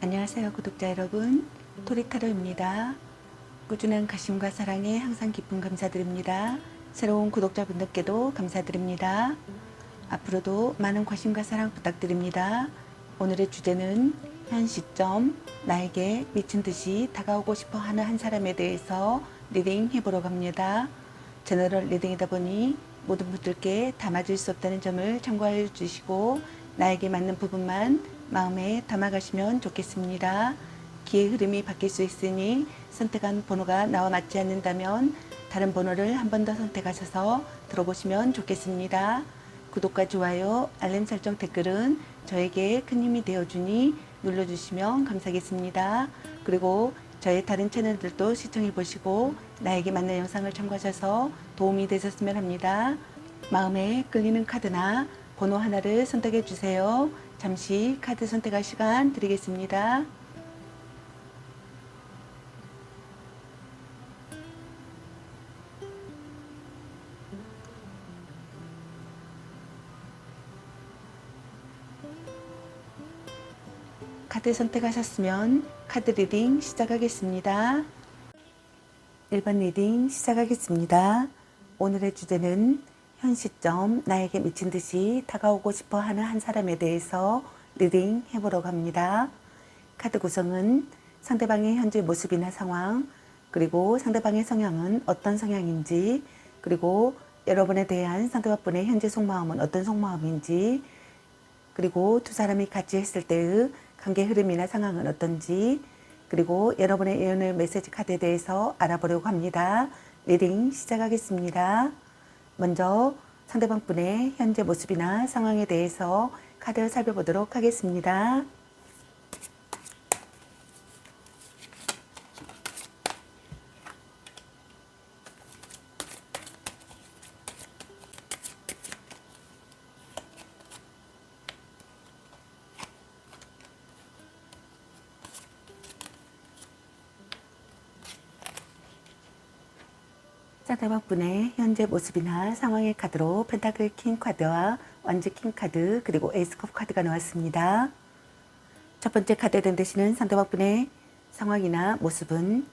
안녕하세요 구독자 여러분, 토리타로입니다. 꾸준한 관심과 사랑에 항상 깊은 감사드립니다. 새로운 구독자분들께도 감사드립니다. 앞으로도 많은 관심과 사랑 부탁드립니다. 오늘의 주제는 현 시점 나에게 미친 듯이 다가오고 싶어 하는 한 사람에 대해서 리딩 해보러 갑니다. 제너럴 리딩이다 보니 모든 분들께 다 맞을 수 없다는 점을 참고해 주시고 나에게 맞는 부분만 마음에 담아가시면 좋겠습니다. 기의 흐름이 바뀔 수 있으니 선택한 번호가 나와 맞지 않는다면 다른 번호를 한 번 더 선택하셔서 들어보시면 좋겠습니다. 구독과 좋아요, 알림 설정, 댓글은 저에게 큰 힘이 되어주니 눌러주시면 감사하겠습니다. 그리고 저의 다른 채널들도 시청해 보시고 나에게 맞는 영상을 참고하셔서 도움이 되셨으면 합니다. 마음에 끌리는 카드나 번호 하나를 선택해 주세요. 잠시 카드 선택할 시간 드리겠습니다. 카드 선택하셨으면 카드 리딩 시작하겠습니다. 1번 리딩 시작하겠습니다. 오늘의 주제는 현 시점 나에게 미친 듯이 다가오고 싶어 하는 한 사람에 대해서 리딩 해보러 갑니다. 카드 구성은 상대방의 현재 모습이나 상황, 그리고 상대방의 성향은 어떤 성향인지, 그리고 여러분에 대한 상대방분의 현재 속마음은 어떤 속마음인지, 그리고 두 사람이 같이 했을 때의 관계 흐름이나 상황은 어떤지, 그리고 여러분의 예언의 메시지 카드에 대해서 알아보려고 합니다. 리딩 시작하겠습니다. 먼저 상대방 분의 현재 모습이나 상황에 대해서 카드 살펴보도록 하겠습니다. 상대방 분의 현재 모습이나 상황의 카드로 펜타클 킹 카드와 완즈 킹 카드, 그리고 에이스 컵 카드가 나왔습니다. 첫 번째 카드에 던지시는 상대방 분의 상황이나 모습은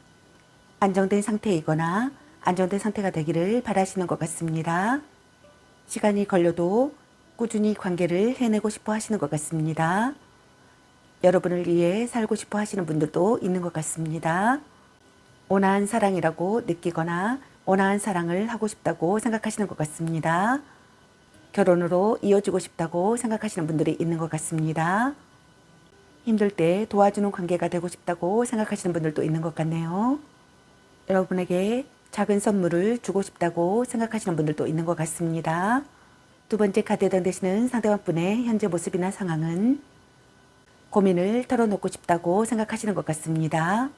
안정된 상태이거나 안정된 상태가 되기를 바라시는 것 같습니다. 시간이 걸려도 꾸준히 관계를 해내고 싶어 하시는 것 같습니다. 여러분을 위해 살고 싶어 하시는 분들도 있는 것 같습니다. 온화한 사랑이라고 느끼거나 온화한 사랑을 하고 싶다고 생각하시는 것 같습니다. 결혼으로 이어지고 싶다고 생각하시는 분들이 있는 것 같습니다. 힘들 때 도와주는 관계가 되고 싶다고 생각하시는 분들도 있는 것 같네요. 여러분에게 작은 선물을 주고 싶다고 생각하시는 분들도 있는 것 같습니다. 두 번째 카드에 던지시는 상대방 분의 현재 모습이나 상황은 고민을 털어놓고 싶다고 생각하시는 것 같습니다.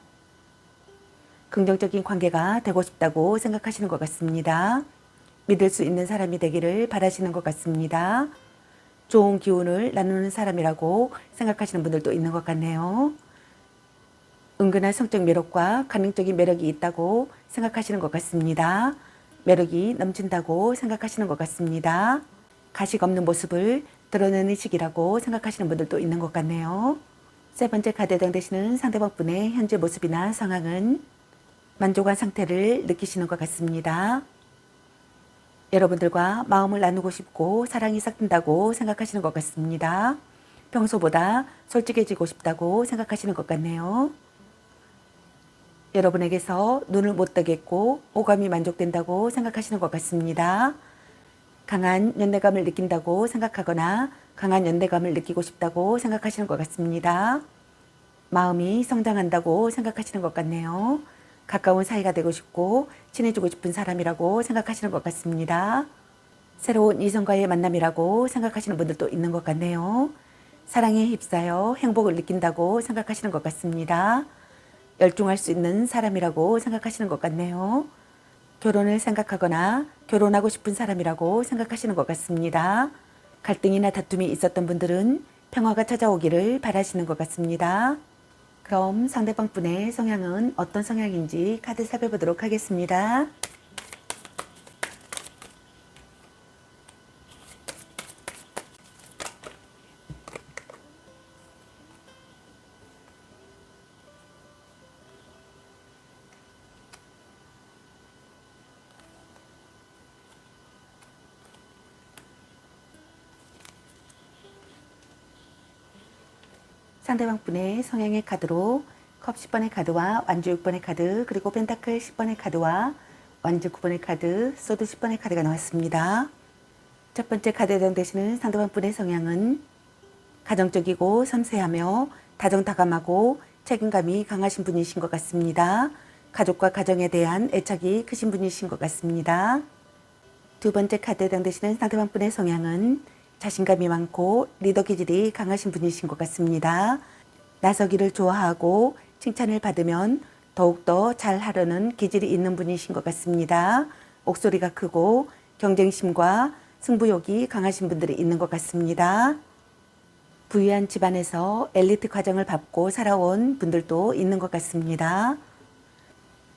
긍정적인 관계가 되고 싶다고 생각하시는 것 같습니다. 믿을 수 있는 사람이 되기를 바라시는 것 같습니다. 좋은 기운을 나누는 사람이라고 생각하시는 분들도 있는 것 같네요. 은근한 성적 매력과 가능적인 매력이 있다고 생각하시는 것 같습니다. 매력이 넘친다고 생각하시는 것 같습니다. 가식 없는 모습을 드러내는 시기라고 생각하시는 분들도 있는 것 같네요. 세 번째 카드에 해당되시는 상대방 분의 현재 모습이나 상황은 만족한 상태를 느끼시는 것 같습니다. 여러분들과 마음을 나누고 싶고 사랑이 싹튼다고 생각하시는 것 같습니다. 평소보다 솔직해지고 싶다고 생각하시는 것 같네요. 여러분에게서 눈을 못 뜨겠고 오감이 만족된다고 생각하시는 것 같습니다. 강한 연대감을 느낀다고 생각하거나 강한 연대감을 느끼고 싶다고 생각하시는 것 같습니다. 마음이 성장한다고 생각하시는 것 같네요. 가까운 사이가 되고 싶고 친해지고 싶은 사람이라고 생각하시는 것 같습니다. 새로운 이성과의 만남이라고 생각하시는 분들도 있는 것 같네요. 사랑에 휩싸여 행복을 느낀다고 생각하시는 것 같습니다. 열중할 수 있는 사람이라고 생각하시는 것 같네요. 결혼을 생각하거나 결혼하고 싶은 사람이라고 생각하시는 것 같습니다. 갈등이나 다툼이 있었던 분들은 평화가 찾아오기를 바라시는 것 같습니다. 그럼 상대방 분의 성향은 어떤 성향인지 카드 살펴보도록 하겠습니다. 상대방 분의 성향의 카드로 컵 10번의 카드와 완주 6번의 카드, 그리고 펜타클 10번의 카드와 완주 9번의 카드, 소드 10번의 카드가 나왔습니다. 첫 번째 카드에 해당되시는 상대방 분의 성향은 가정적이고 섬세하며 다정다감하고 책임감이 강하신 분이신 것 같습니다. 가족과 가정에 대한 애착이 크신 분이신 것 같습니다. 두 번째 카드에 해당되시는 상대방 분의 성향은 자신감이 많고 리더 기질이 강하신 분이신 것 같습니다. 나서기를 좋아하고 칭찬을 받으면 더욱더 잘하려는 기질이 있는 분이신 것 같습니다. 목소리가 크고 경쟁심과 승부욕이 강하신 분들이 있는 것 같습니다. 부유한 집안에서 엘리트 과정을 밟고 살아온 분들도 있는 것 같습니다.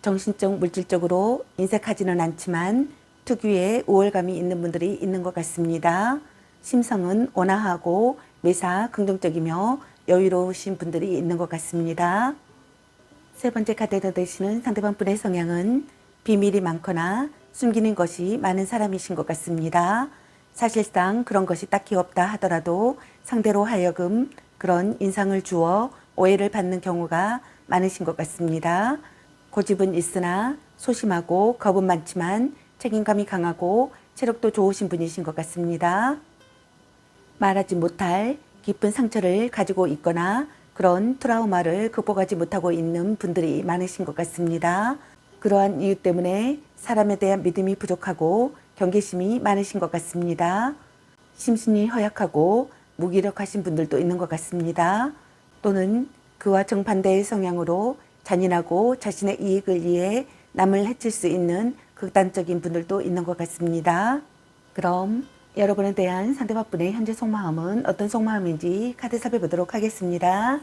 정신적, 물질적으로 인색하지는 않지만 특유의 우월감이 있는 분들이 있는 것 같습니다. 심성은 온화하고 매사 긍정적이며 여유로우신 분들이 있는 것 같습니다. 세 번째 카드에 되시는 상대방 분의 성향은 비밀이 많거나 숨기는 것이 많은 사람이신 것 같습니다. 사실상 그런 것이 딱히 없다 하더라도 상대로 하여금 그런 인상을 주어 오해를 받는 경우가 많으신 것 같습니다. 고집은 있으나 소심하고 겁은 많지만 책임감이 강하고 체력도 좋으신 분이신 것 같습니다. 말하지 못할 깊은 상처를 가지고 있거나 그런 트라우마를 극복하지 못하고 있는 분들이 많으신 것 같습니다. 그러한 이유 때문에 사람에 대한 믿음이 부족하고 경계심이 많으신 것 같습니다. 심신이 허약하고 무기력하신 분들도 있는 것 같습니다. 또는 그와 정반대의 성향으로 잔인하고 자신의 이익을 위해 남을 해칠 수 있는 극단적인 분들도 있는 것 같습니다. 그럼 여러분에 대한 상대방분의 현재 속마음은 어떤 속마음인지 카드 살펴보도록 하겠습니다.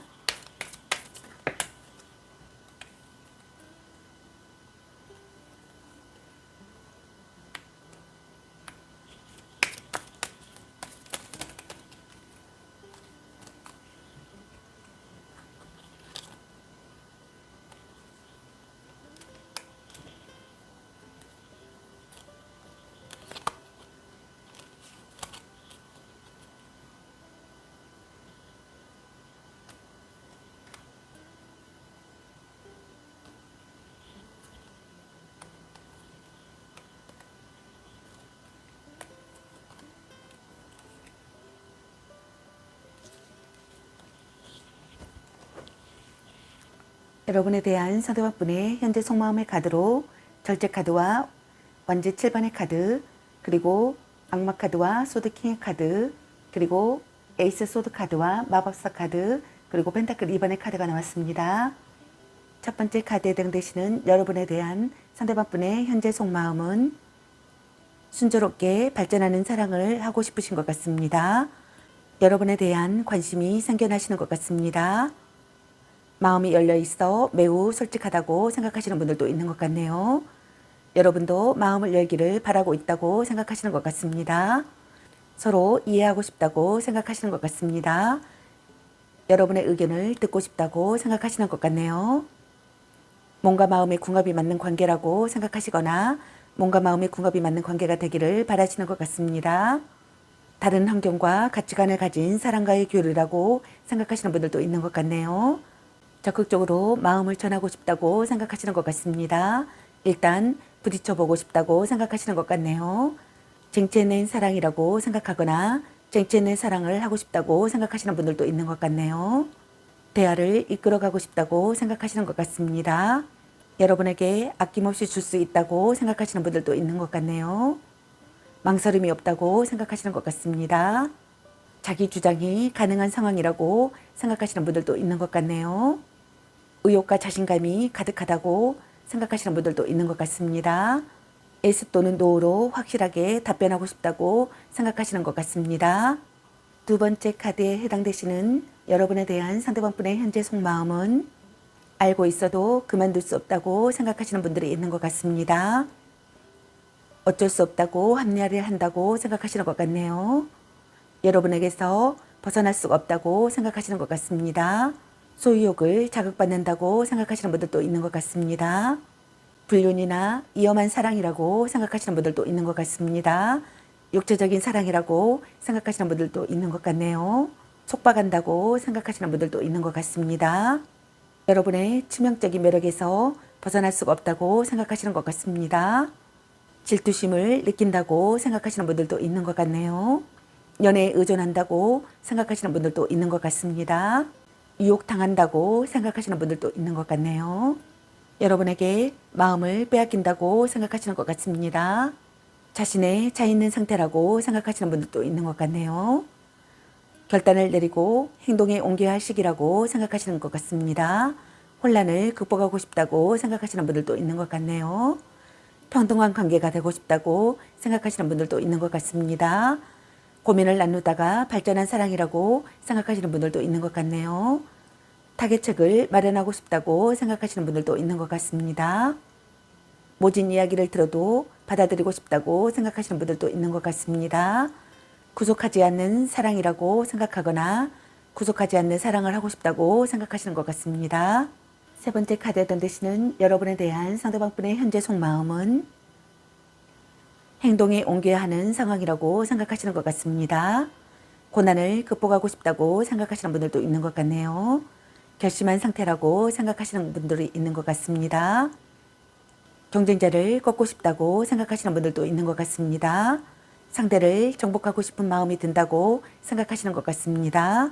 여러분에 대한 상대방분의 현재 속마음의 카드로 절제 카드와 완제 7번의 카드, 그리고 악마 카드와 소드킹의 카드, 그리고 에이스 소드 카드와 마법사 카드, 그리고 펜타클 2번의 카드가 나왔습니다. 첫 번째 카드에 해당되시는 여러분에 대한 상대방분의 현재 속마음은 순조롭게 발전하는 사랑을 하고 싶으신 것 같습니다. 여러분에 대한 관심이 생겨나시는 것 같습니다. 마음이 열려 있어 매우 솔직하다고 생각하시는 분들도 있는 것 같네요. 여러분도 마음을 열기를 바라고 있다고 생각하시는 것 같습니다. 서로 이해하고 싶다고 생각하시는 것 같습니다. 여러분의 의견을 듣고 싶다고 생각하시는 것 같네요. 몸과 마음의 궁합이 맞는 관계라고 생각하시거나 몸과 마음의 궁합이 맞는 관계가 되기를 바라시는 것 같습니다. 다른 환경과 가치관을 가진 사람과의 교류라고 생각하시는 분들도 있는 것 같네요. 적극적으로 마음을 전하고 싶다고 생각하시는 것 같습니다. 일단 부딪혀보고 싶다고 생각하시는 것 같네요. 쟁취해낸 사랑이라고 생각하거나 쟁취해낸 사랑을 하고 싶다고 생각하시는 분들도 있는 것 같네요. 대화를 이끌어가고 싶다고 생각하시는 것 같습니다. 여러분에게 아낌없이 줄 수 있다고 생각하시는 분들도 있는 것 같네요. 망설임이 없다고 생각하시는 것 같습니다. 자기 주장이 가능한 상황이라고 생각하시는 분들도 있는 것 같네요. 의욕과 자신감이 가득하다고 생각하시는 분들도 있는 것 같습니다. 예스 또는 노로 확실하게 답변하고 싶다고 생각하시는 것 같습니다. 두 번째 카드에 해당되시는 여러분에 대한 상대방분의 현재 속마음은 알고 있어도 그만둘 수 없다고 생각하시는 분들이 있는 것 같습니다. 어쩔 수 없다고 합리화를 한다고 생각하시는 것 같네요. 여러분에게서 벗어날 수가 없다고 생각하시는 것 같습니다. 소유욕을 자극받는다고 생각하시는 분들도 있는 것 같습니다. 불륜이나 위험한 사랑이라고 생각하시는 분들도 있는 것 같습니다. 육체적인 사랑이라고 생각하시는 분들도 있는 것 같네요. 속박한다고 생각하시는 분들도 있는 것 같습니다. 여러분의 치명적인 매력에서 벗어날 수가 없다고 생각하시는 것 같습니다. 질투심을 느낀다고 생각하시는 분들도 있는 것 같네요. 연애에 의존한다고 생각하시는 분들도 있는 것 같습니다. 유혹당한다고 생각하시는 분들도 있는 것 같네요. 여러분에게 마음을 빼앗긴다고 생각하시는 것 같습니다. 자신의 차 있는 상태라고 생각하시는 분들도 있는 것 같네요. 결단을 내리고 행동에 옮겨야 할 시기라고 생각하시는 것 같습니다. 혼란을 극복하고 싶다고 생각하시는 분들도 있는 것 같네요. 평등한 관계가 되고 싶다고 생각하시는 분들도 있는 것 같습니다. 고민을 나누다가 발전한 사랑이라고 생각하시는 분들도 있는 것 같네요. 타개책을 마련하고 싶다고 생각하시는 분들도 있는 것 같습니다. 모진 이야기를 들어도 받아들이고 싶다고 생각하시는 분들도 있는 것 같습니다. 구속하지 않는 사랑이라고 생각하거나 구속하지 않는 사랑을 하고 싶다고 생각하시는 것 같습니다. 세 번째 카드에 던지시는 여러분에 대한 상대방분의 현재 속마음은 행동에 옮겨야 하는 상황이라고 생각하시는 것 같습니다. 고난을 극복하고 싶다고 생각하시는 분들도 있는 것 같네요. 결심한 상태라고 생각하시는 분들이 있는 것 같습니다. 경쟁자를 꺾고 싶다고 생각하시는 분들도 있는 것 같습니다. 상대를 정복하고 싶은 마음이 든다고 생각하시는 것 같습니다.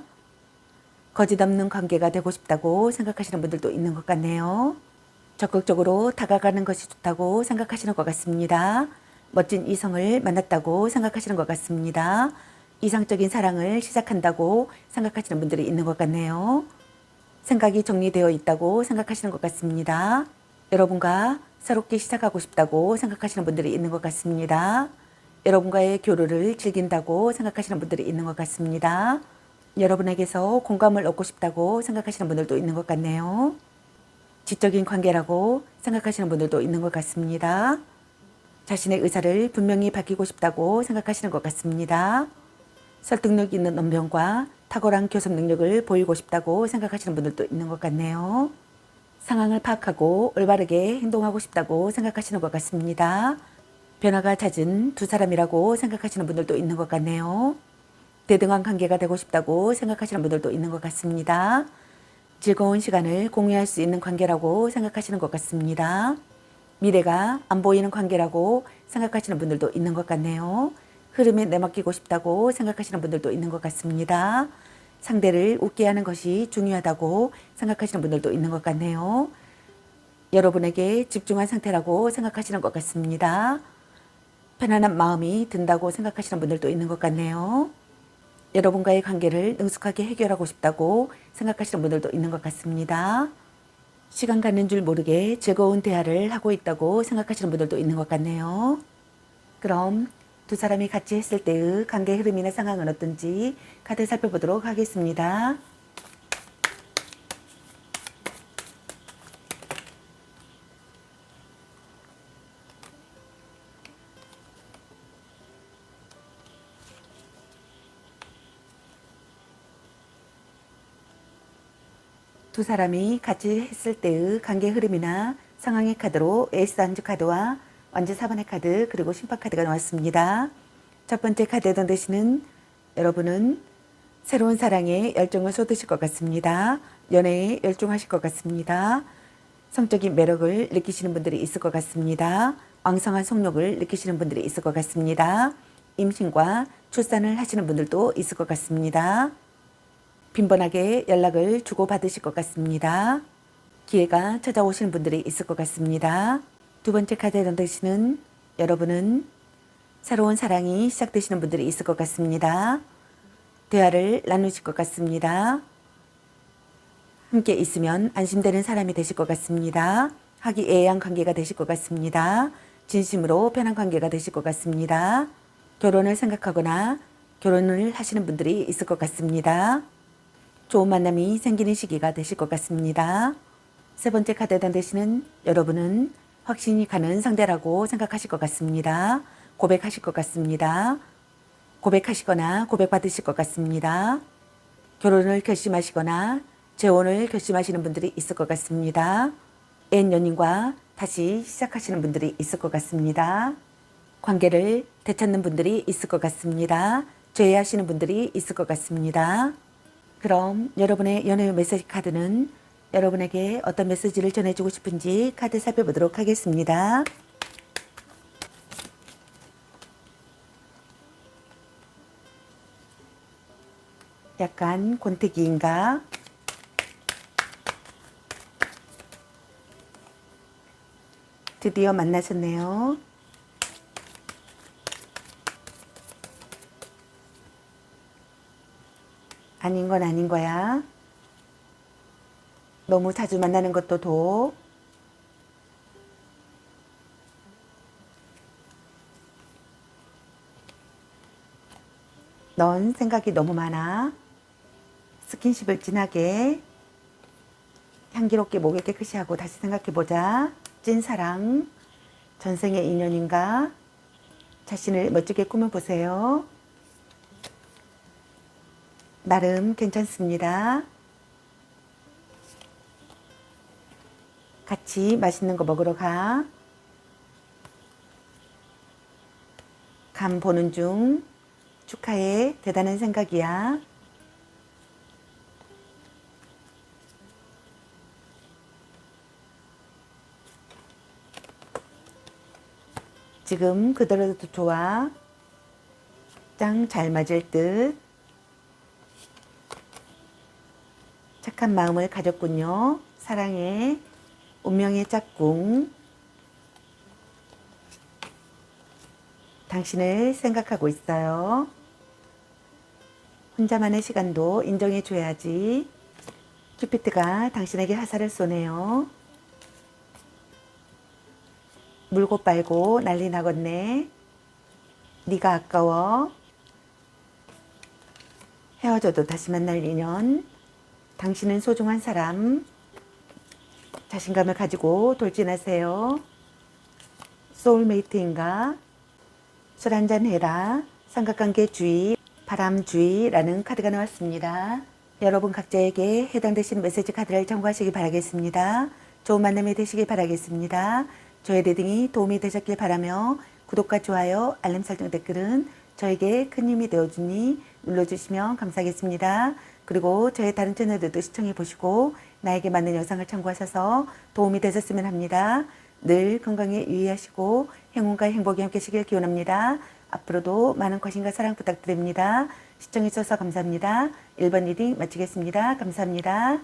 거짓 없는 관계가 되고 싶다고 생각하시는 분들도 있는 것 같네요. 적극적으로 다가가는 것이 좋다고 생각하시는 것 같습니다. 멋진 이성을 만났다고 생각하시는 것 같습니다. 이상적인 사랑을 시작한다고 생각하시는 분들이 있는 것 같네요. 생각이 정리되어 있다고 생각하시는 것 같습니다. 여러분과 새롭게 시작하고 싶다고 생각하시는 분들이 있는 것 같습니다. 여러분과의 교류를 즐긴다고 생각하시는 분들이 있는 것 같습니다. 여러분에게서 공감을 얻고 싶다고 생각하시는 분들도 있는 것 같네요. 지적인 관계라고 생각하시는 분들도 있는 것 같습니다. 자신의 의사를 분명히 밝히고 싶다고 생각하시는 것 같습니다. 설득력 있는 언변과 탁월한 교섭 능력을 보이고 싶다고 생각하시는 분들도 있는 것 같네요. 상황을 파악하고 올바르게 행동하고 싶다고 생각하시는 것 같습니다. 변화가 잦은 두 사람이라고 생각하시는 분들도 있는 것 같네요. 대등한 관계가 되고 싶다고 생각하시는 분들도 있는 것 같습니다. 즐거운 시간을 공유할 수 있는 관계라고 생각하시는 것 같습니다. 미래가 안 보이는 관계라고 생각하시는 분들도 있는 것 같네요. 흐름에 내맡기고 싶다고 생각하시는 분들도 있는 것 같습니다. 상대를 웃게 하는 것이 중요하다고 생각하시는 분들도 있는 것 같네요. 여러분에게 집중한 상태라고 생각하시는 것 같습니다. 편안한 마음이 든다고 생각하시는 분들도 있는 것 같네요. 여러분과의 관계를 능숙하게 해결하고 싶다고 생각하시는 분들도 있는 것 같습니다. 시간 가는 줄 모르게 즐거운 대화를 하고 있다고 생각하시는 분들도 있는 것 같네요. 그럼 두 사람이 같이 했을 때의 관계 흐름이나 상황은 어떤지 카드 살펴보도록 하겠습니다. 두 사람이 같이 했을 때의 관계 흐름이나 상황의 카드로 에이스 안주 카드와 완전 4번의 카드 그리고 심판 카드가 나왔습니다. 첫 번째 카드에 던지시는 여러분은 새로운 사랑에 열정을 쏟으실 것 같습니다. 연애에 열중하실 것 같습니다. 성적인 매력을 느끼시는 분들이 있을 것 같습니다. 왕성한 성욕을 느끼시는 분들이 있을 것 같습니다. 임신과 출산을 하시는 분들도 있을 것 같습니다. 빈번하게 연락을 주고받으실 것 같습니다. 기회가 찾아오시는 분들이 있을 것 같습니다. 두 번째 카드에 던지시는 여러분은 새로운 사랑이 시작되시는 분들이 있을 것 같습니다. 대화를 나누실 것 같습니다. 함께 있으면 안심되는 사람이 되실 것 같습니다. 화기애애한 관계가 되실 것 같습니다. 진심으로 편한 관계가 되실 것 같습니다. 결혼을 생각하거나 결혼을 하시는 분들이 있을 것 같습니다. 좋은 만남이 생기는 시기가 되실 것 같습니다. 세 번째 카드에 던지시는 여러분은 확신이 가는 상대라고 생각하실 것 같습니다. 고백하실 것 같습니다. 고백하시거나 고백받으실 것 같습니다. 결혼을 결심하시거나 재혼을 결심하시는 분들이 있을 것 같습니다. 옛 연인과 다시 시작하시는 분들이 있을 것 같습니다. 관계를 되찾는 분들이 있을 것 같습니다. 죄해하시는 분들이 있을 것 같습니다. 그럼 여러분의 연애 메시지 카드는 여러분에게 어떤 메시지를 전해주고 싶은지 카드 살펴보도록 하겠습니다. 약간 권태기인가? 드디어 만나셨네요. 아닌 건 아닌 거야. 너무 자주 만나는 것도 도. 넌 생각이 너무 많아. 스킨십을 진하게 향기롭게 목에 깨끗이 하고 다시 생각해보자. 찐사랑, 전생의 인연인가? 자신을 멋지게 꾸며보세요. 나름 괜찮습니다. 같이 맛있는 거 먹으러 가. 감 보는 중. 축하해. 대단한 생각이야. 지금 그대로도 좋아. 짱 잘 맞을 듯. 착한 마음을 가졌군요. 사랑해. 운명의 짝꿍. 당신을 생각하고 있어요. 혼자만의 시간도 인정해 줘야지. 큐피트가 당신에게 화살을 쏘네요. 물고 빨고 난리 나겠네. 네가 아까워. 헤어져도 다시 만날 인연. 당신은 소중한 사람. 자신감을 가지고 돌진하세요. 소울메이트인가? 술 한잔 해라. 삼각관계 주의, 바람 주의라는 카드가 나왔습니다. 여러분 각자에게 해당되시는 메시지 카드를 참고하시기 바라겠습니다. 좋은 만남이 되시길 바라겠습니다. 저의 리딩이 도움이 되셨길 바라며 구독과 좋아요, 알림 설정 댓글은 저에게 큰 힘이 되어주니 눌러주시면 감사하겠습니다. 그리고 저의 다른 채널들도 시청해 보시고 나에게 맞는 영상을 참고하셔서 도움이 되셨으면 합니다. 늘 건강에 유의하시고 행운과 행복이 함께 하시길 기원합니다. 앞으로도 많은 관심과 사랑 부탁드립니다. 시청해 주셔서 감사합니다. 1번 리딩 마치겠습니다. 감사합니다.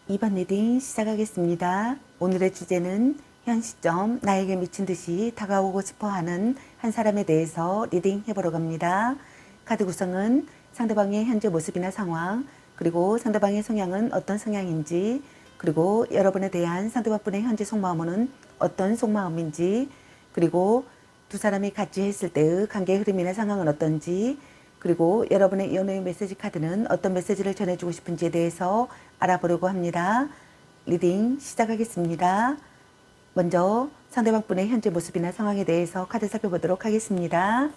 2번 리딩 시작하겠습니다. 오늘의 주제는 현 시점 나에게 미친 듯이 다가오고 싶어하는 한 사람에 대해서 리딩 해보러 갑니다. 카드 구성은 상대방의 현재 모습이나 상황, 그리고 상대방의 성향은 어떤 성향인지, 그리고 여러분에 대한 상대방분의 현재 속마음은 어떤 속마음인지, 그리고 두 사람이 같이 했을 때의 관계의 흐름이나 상황은 어떤지, 그리고 여러분의 연애 메시지 카드는 어떤 메시지를 전해주고 싶은지에 대해서 알아보려고 합니다. 리딩 시작하겠습니다. 먼저 상대방분의 현재 모습이나 상황에 대해서 카드 살펴보도록 하겠습니다.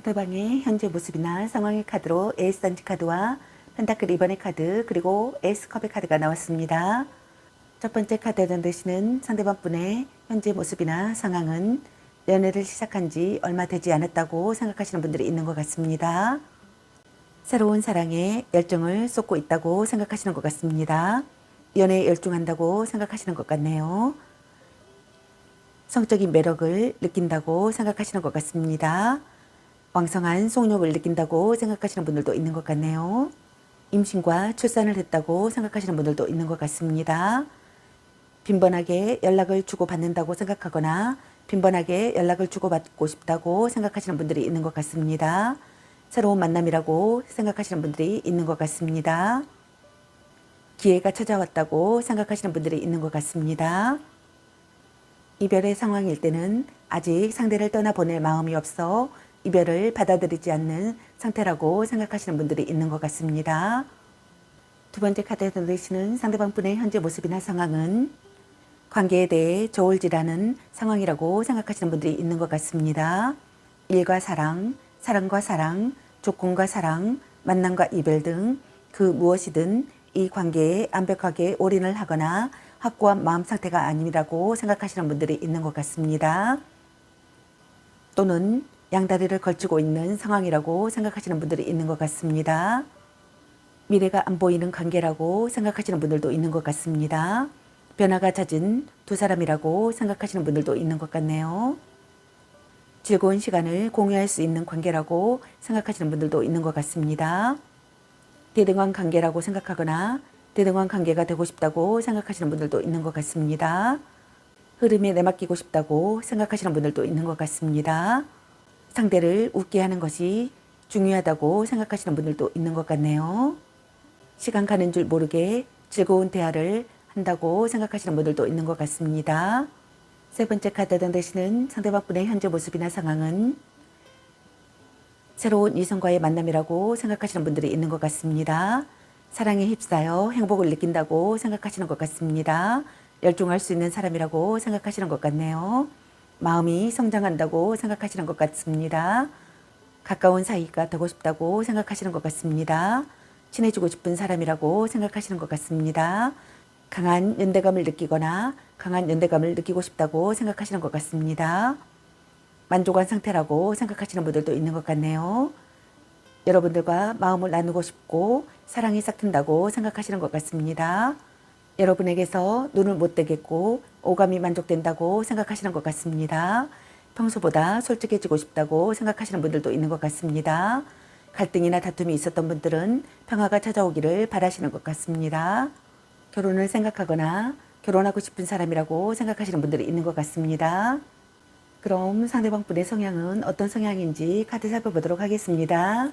상대방의 현재 모습이나 상황의 카드로 에이스 단지 카드와 펜타클 2번의 카드, 그리고 에이스 컵의 카드가 나왔습니다. 첫 번째 카드에 해당되시는 상대방분의 현재 모습이나 상황은 연애를 시작한 지 얼마 되지 않았다고 생각하시는 분들이 있는 것 같습니다. 새로운 사랑에 열정을 쏟고 있다고 생각하시는 것 같습니다. 연애에 열중한다고 생각하시는 것 같네요. 성적인 매력을 느낀다고 생각하시는 것 같습니다. 왕성한 속력을 느낀다고 생각하시는 분들도 있는 것 같네요. 임신과 출산을 했다고 생각하시는 분들도 있는 것 같습니다. 빈번하게 연락을 주고받는다고 생각하거나 빈번하게 연락을 주고받고 싶다고 생각하시는 분들이 있는 것 같습니다. 새로운 만남이라고 생각하시는 분들이 있는 것 같습니다. 기회가 찾아왔다고 생각하시는 분들이 있는 것 같습니다. 이별의 상황일 때는 아직 상대를 떠나보낼 마음이 없어 이별을 받아들이지 않는 상태라고 생각하시는 분들이 있는 것 같습니다. 두 번째 카드에 들으시는 상대방분의 현재 모습이나 상황은 관계에 대해 저울질하는 상황이라고 생각하시는 분들이 있는 것 같습니다. 일과 사랑, 사랑과 사랑, 조건과 사랑, 만남과 이별 등 그 무엇이든 이 관계에 완벽하게 올인을 하거나 확고한 마음 상태가 아니라고 생각하시는 분들이 있는 것 같습니다. 또는 양다리를 걸치고 있는 상황이라고 생각하시는 분들이 있는 것 같습니다. 미래가 안 보이는 관계라고 생각하시는 분들도 있는 것 같습니다. 변화가 잦은 두 사람이라고 생각하시는 분들도 있는 것 같네요. 즐거운 시간을 공유할 수 있는 관계라고 생각하시는 분들도 있는 것 같습니다. 대등한 관계라고 생각하거나 대등한 관계가 되고 싶다고 생각하시는 분들도 있는 것 같습니다. 흐름에 내맡기고 싶다고 생각하시는 분들도 있는 것 같습니다. 상대를 웃게 하는 것이 중요하다고 생각하시는 분들도 있는 것 같네요. 시간 가는 줄 모르게 즐거운 대화를 한다고 생각하시는 분들도 있는 것 같습니다. 세 번째 카드 되시는 상대방분의 현재 모습이나 상황은 새로운 이성과의 만남이라고 생각하시는 분들이 있는 것 같습니다. 사랑에 휩싸여 행복을 느낀다고 생각하시는 것 같습니다. 열중할 수 있는 사람이라고 생각하시는 것 같네요. 마음이 성장한다고 생각하시는 것 같습니다. 가까운 사이가 되고 싶다고 생각하시는 것 같습니다. 친해지고 싶은 사람이라고 생각하시는 것 같습니다. 강한 연대감을 느끼거나 강한 연대감을 느끼고 싶다고 생각하시는 것 같습니다. 만족한 상태라고 생각하시는 분들도 있는 것 같네요. 여러분들과 마음을 나누고 싶고 사랑이 싹튼다고 생각하시는 것 같습니다. 여러분에게서 눈을 못 떼겠고 오감이 만족된다고 생각하시는 것 같습니다. 평소보다 솔직해지고 싶다고 생각하시는 분들도 있는 것 같습니다. 갈등이나 다툼이 있었던 분들은 평화가 찾아오기를 바라시는 것 같습니다. 결혼을 생각하거나 결혼하고 싶은 사람이라고 생각하시는 분들이 있는 것 같습니다. 그럼 상대방 분의 성향은 어떤 성향인지 카드 살펴보도록 하겠습니다.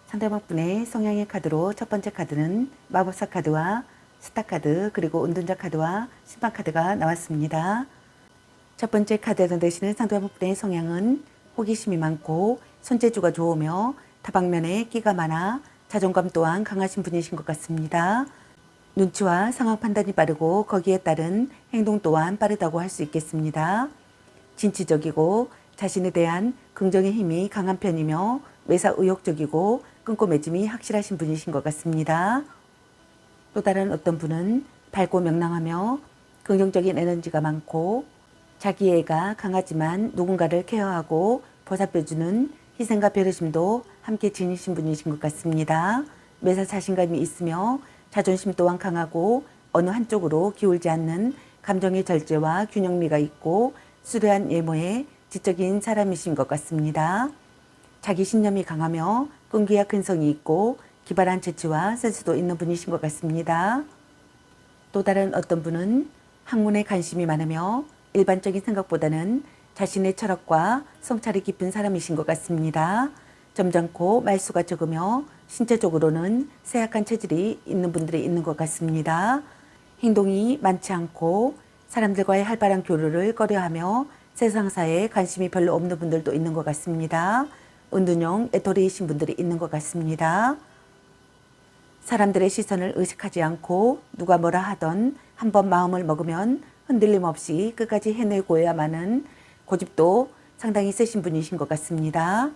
상대방 분의 성향의 카드로 첫 번째 카드는 마법사 카드와 스타 카드 그리고 운동자 카드와 심판 카드가 나왔습니다. 첫 번째 카드에 되시는 상대방 분의 성향은 호기심이 많고 손재주가 좋으며 다방면에 끼가 많아 자존감 또한 강하신 분이신 것 같습니다. 눈치와 상황 판단이 빠르고 거기에 따른 행동 또한 빠르다고 할 수 있겠습니다. 진취적이고 자신에 대한 긍정의 힘이 강한 편이며 매사 의욕적이고 끈꼬매짐이 확실하신 분이신 것 같습니다. 또 다른 어떤 분은 밝고 명랑하며 긍정적인 에너지가 많고 자기애가 강하지만 누군가를 케어하고 보살펴주는 희생과 배려심도 함께 지니신 분이신 것 같습니다. 매사 자신감이 있으며 자존심 또한 강하고 어느 한쪽으로 기울지 않는 감정의 절제와 균형미가 있고 수려한 외모에 지적인 사람이신 것 같습니다. 자기 신념이 강하며 끈기와 근성이 있고 기발한 재치와 센스도 있는 분이신 것 같습니다. 또 다른 어떤 분은 학문에 관심이 많으며 일반적인 생각보다는 자신의 철학과 성찰이 깊은 사람이신 것 같습니다. 점잖고 말수가 적으며 신체적으로는 쇠약한 체질이 있는 분들이 있는 것 같습니다. 행동이 많지 않고 사람들과의 활발한 교류를 꺼려하며 세상사에 관심이 별로 없는 분들도 있는 것 같습니다. 은둔형 애토리이신 분들이 있는 것 같습니다. 사람들의 시선을 의식하지 않고 누가 뭐라 하던 한번 마음을 먹으면 흔들림 없이 끝까지 해내고야만은 고집도 상당히 세신 분이신 것 같습니다.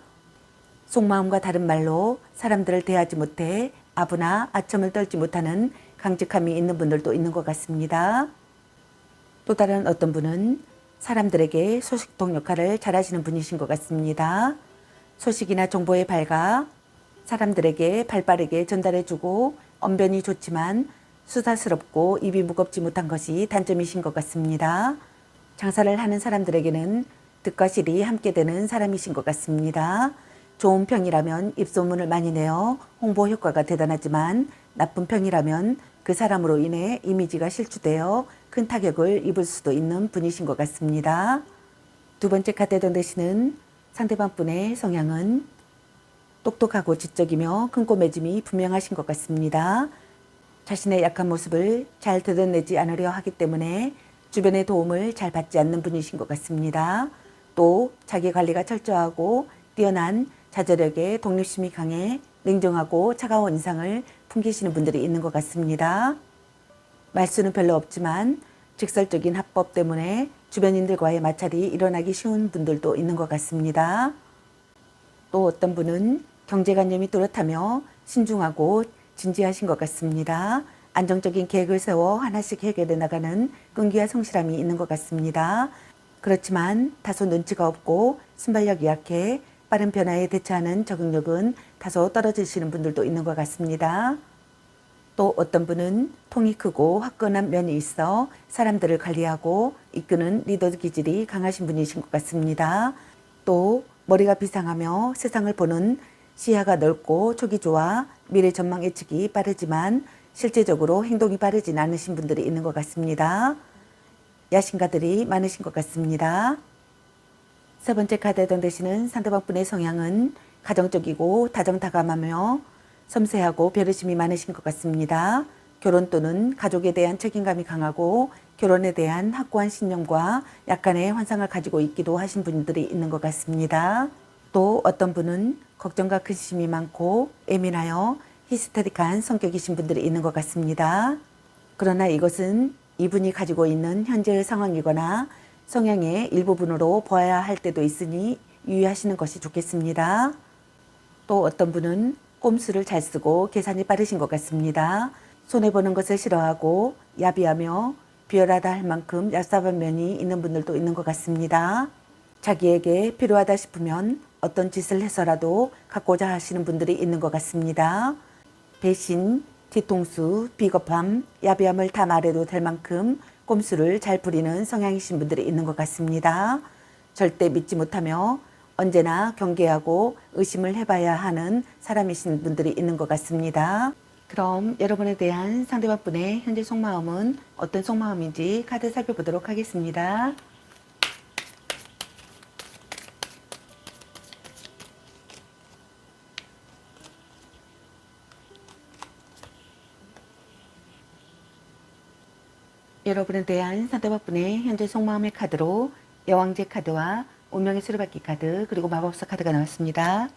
속마음과 다른 말로 사람들을 대하지 못해 아부나 아첨을 떨지 못하는 강직함이 있는 분들도 있는 것 같습니다. 또 다른 어떤 분은 사람들에게 소식통 역할을 잘하시는 분이신 것 같습니다. 소식이나 정보에 밝아 사람들에게 발빠르게 전달해주고 언변이 좋지만 수다스럽고 입이 무겁지 못한 것이 단점이신 것 같습니다. 장사를 하는 사람들에게는 득과 실이 함께 되는 사람이신 것 같습니다. 좋은 평이라면 입소문을 많이 내어 홍보 효과가 대단하지만 나쁜 평이라면 그 사람으로 인해 이미지가 실추되어 큰 타격을 입을 수도 있는 분이신 것 같습니다. 두 번째 카드에 되시는 상대방 분의 성향은 똑똑하고 지적이며 끈꼬매짐이 분명하신 것 같습니다. 자신의 약한 모습을 잘 드러내지 않으려 하기 때문에 주변의 도움을 잘 받지 않는 분이신 것 같습니다. 또 자기 관리가 철저하고 뛰어난 자제력에 독립심이 강해 냉정하고 차가운 인상을 풍기시는 분들이 있는 것 같습니다. 말수는 별로 없지만 직설적인 합법 때문에 주변인들과의 마찰이 일어나기 쉬운 분들도 있는 것 같습니다. 또 어떤 분은 경제관념이 뚜렷하며 신중하고 진지하신 것 같습니다. 안정적인 계획을 세워 하나씩 해결해 나가는 끈기와 성실함이 있는 것 같습니다. 그렇지만 다소 눈치가 없고 순발력이 약해 빠른 변화에 대처하는 적응력은 다소 떨어지시는 분들도 있는 것 같습니다. 또 어떤 분은 통이 크고 화끈한 면이 있어 사람들을 관리하고 이끄는 리더 기질이 강하신 분이신 것 같습니다. 또 머리가 비상하며 세상을 보는 시야가 넓고 촉이 좋아 미래 전망 예측이 빠르지만 실제적으로 행동이 빠르진 않으신 분들이 있는 것 같습니다. 야심가들이 많으신 것 같습니다. 세 번째 카드에 해당되시는 상대방 분의 성향은 가정적이고 다정다감하며 섬세하고 배려심이 많으신 것 같습니다. 결혼 또는 가족에 대한 책임감이 강하고 결혼에 대한 확고한 신념과 약간의 환상을 가지고 있기도 하신 분들이 있는 것 같습니다. 또 어떤 분은 걱정과 근심이 많고 예민하여 히스테릭한 성격이신 분들이 있는 것 같습니다. 그러나 이것은 이분이 가지고 있는 현재의 상황이거나 성향의 일부분으로 보아야 할 때도 있으니 유의하시는 것이 좋겠습니다. 또 어떤 분은 꼼수를 잘 쓰고 계산이 빠르신 것 같습니다. 손해보는 것을 싫어하고 야비하며 비열하다 할 만큼 얍삽한 면이 있는 분들도 있는 것 같습니다. 자기에게 필요하다 싶으면 어떤 짓을 해서라도 갖고자 하시는 분들이 있는 것 같습니다. 배신, 뒤통수, 비겁함, 야비함을 다 말해도 될 만큼 꼼수를 잘 부리는 성향이신 분들이 있는 것 같습니다. 절대 믿지 못하며 언제나 경계하고 의심을 해봐야 하는 사람이신 분들이 있는 것 같습니다. 그럼 여러분에 대한 상대방 분의 현재 속마음은 어떤 속마음인지 카드 살펴보도록 하겠습니다. 여러분에 대한 상대방 분의 현재 속마음의 카드로 여왕제 카드와 운명의 수레바퀴 카드 그리고 마법사 카드가 나왔습니다.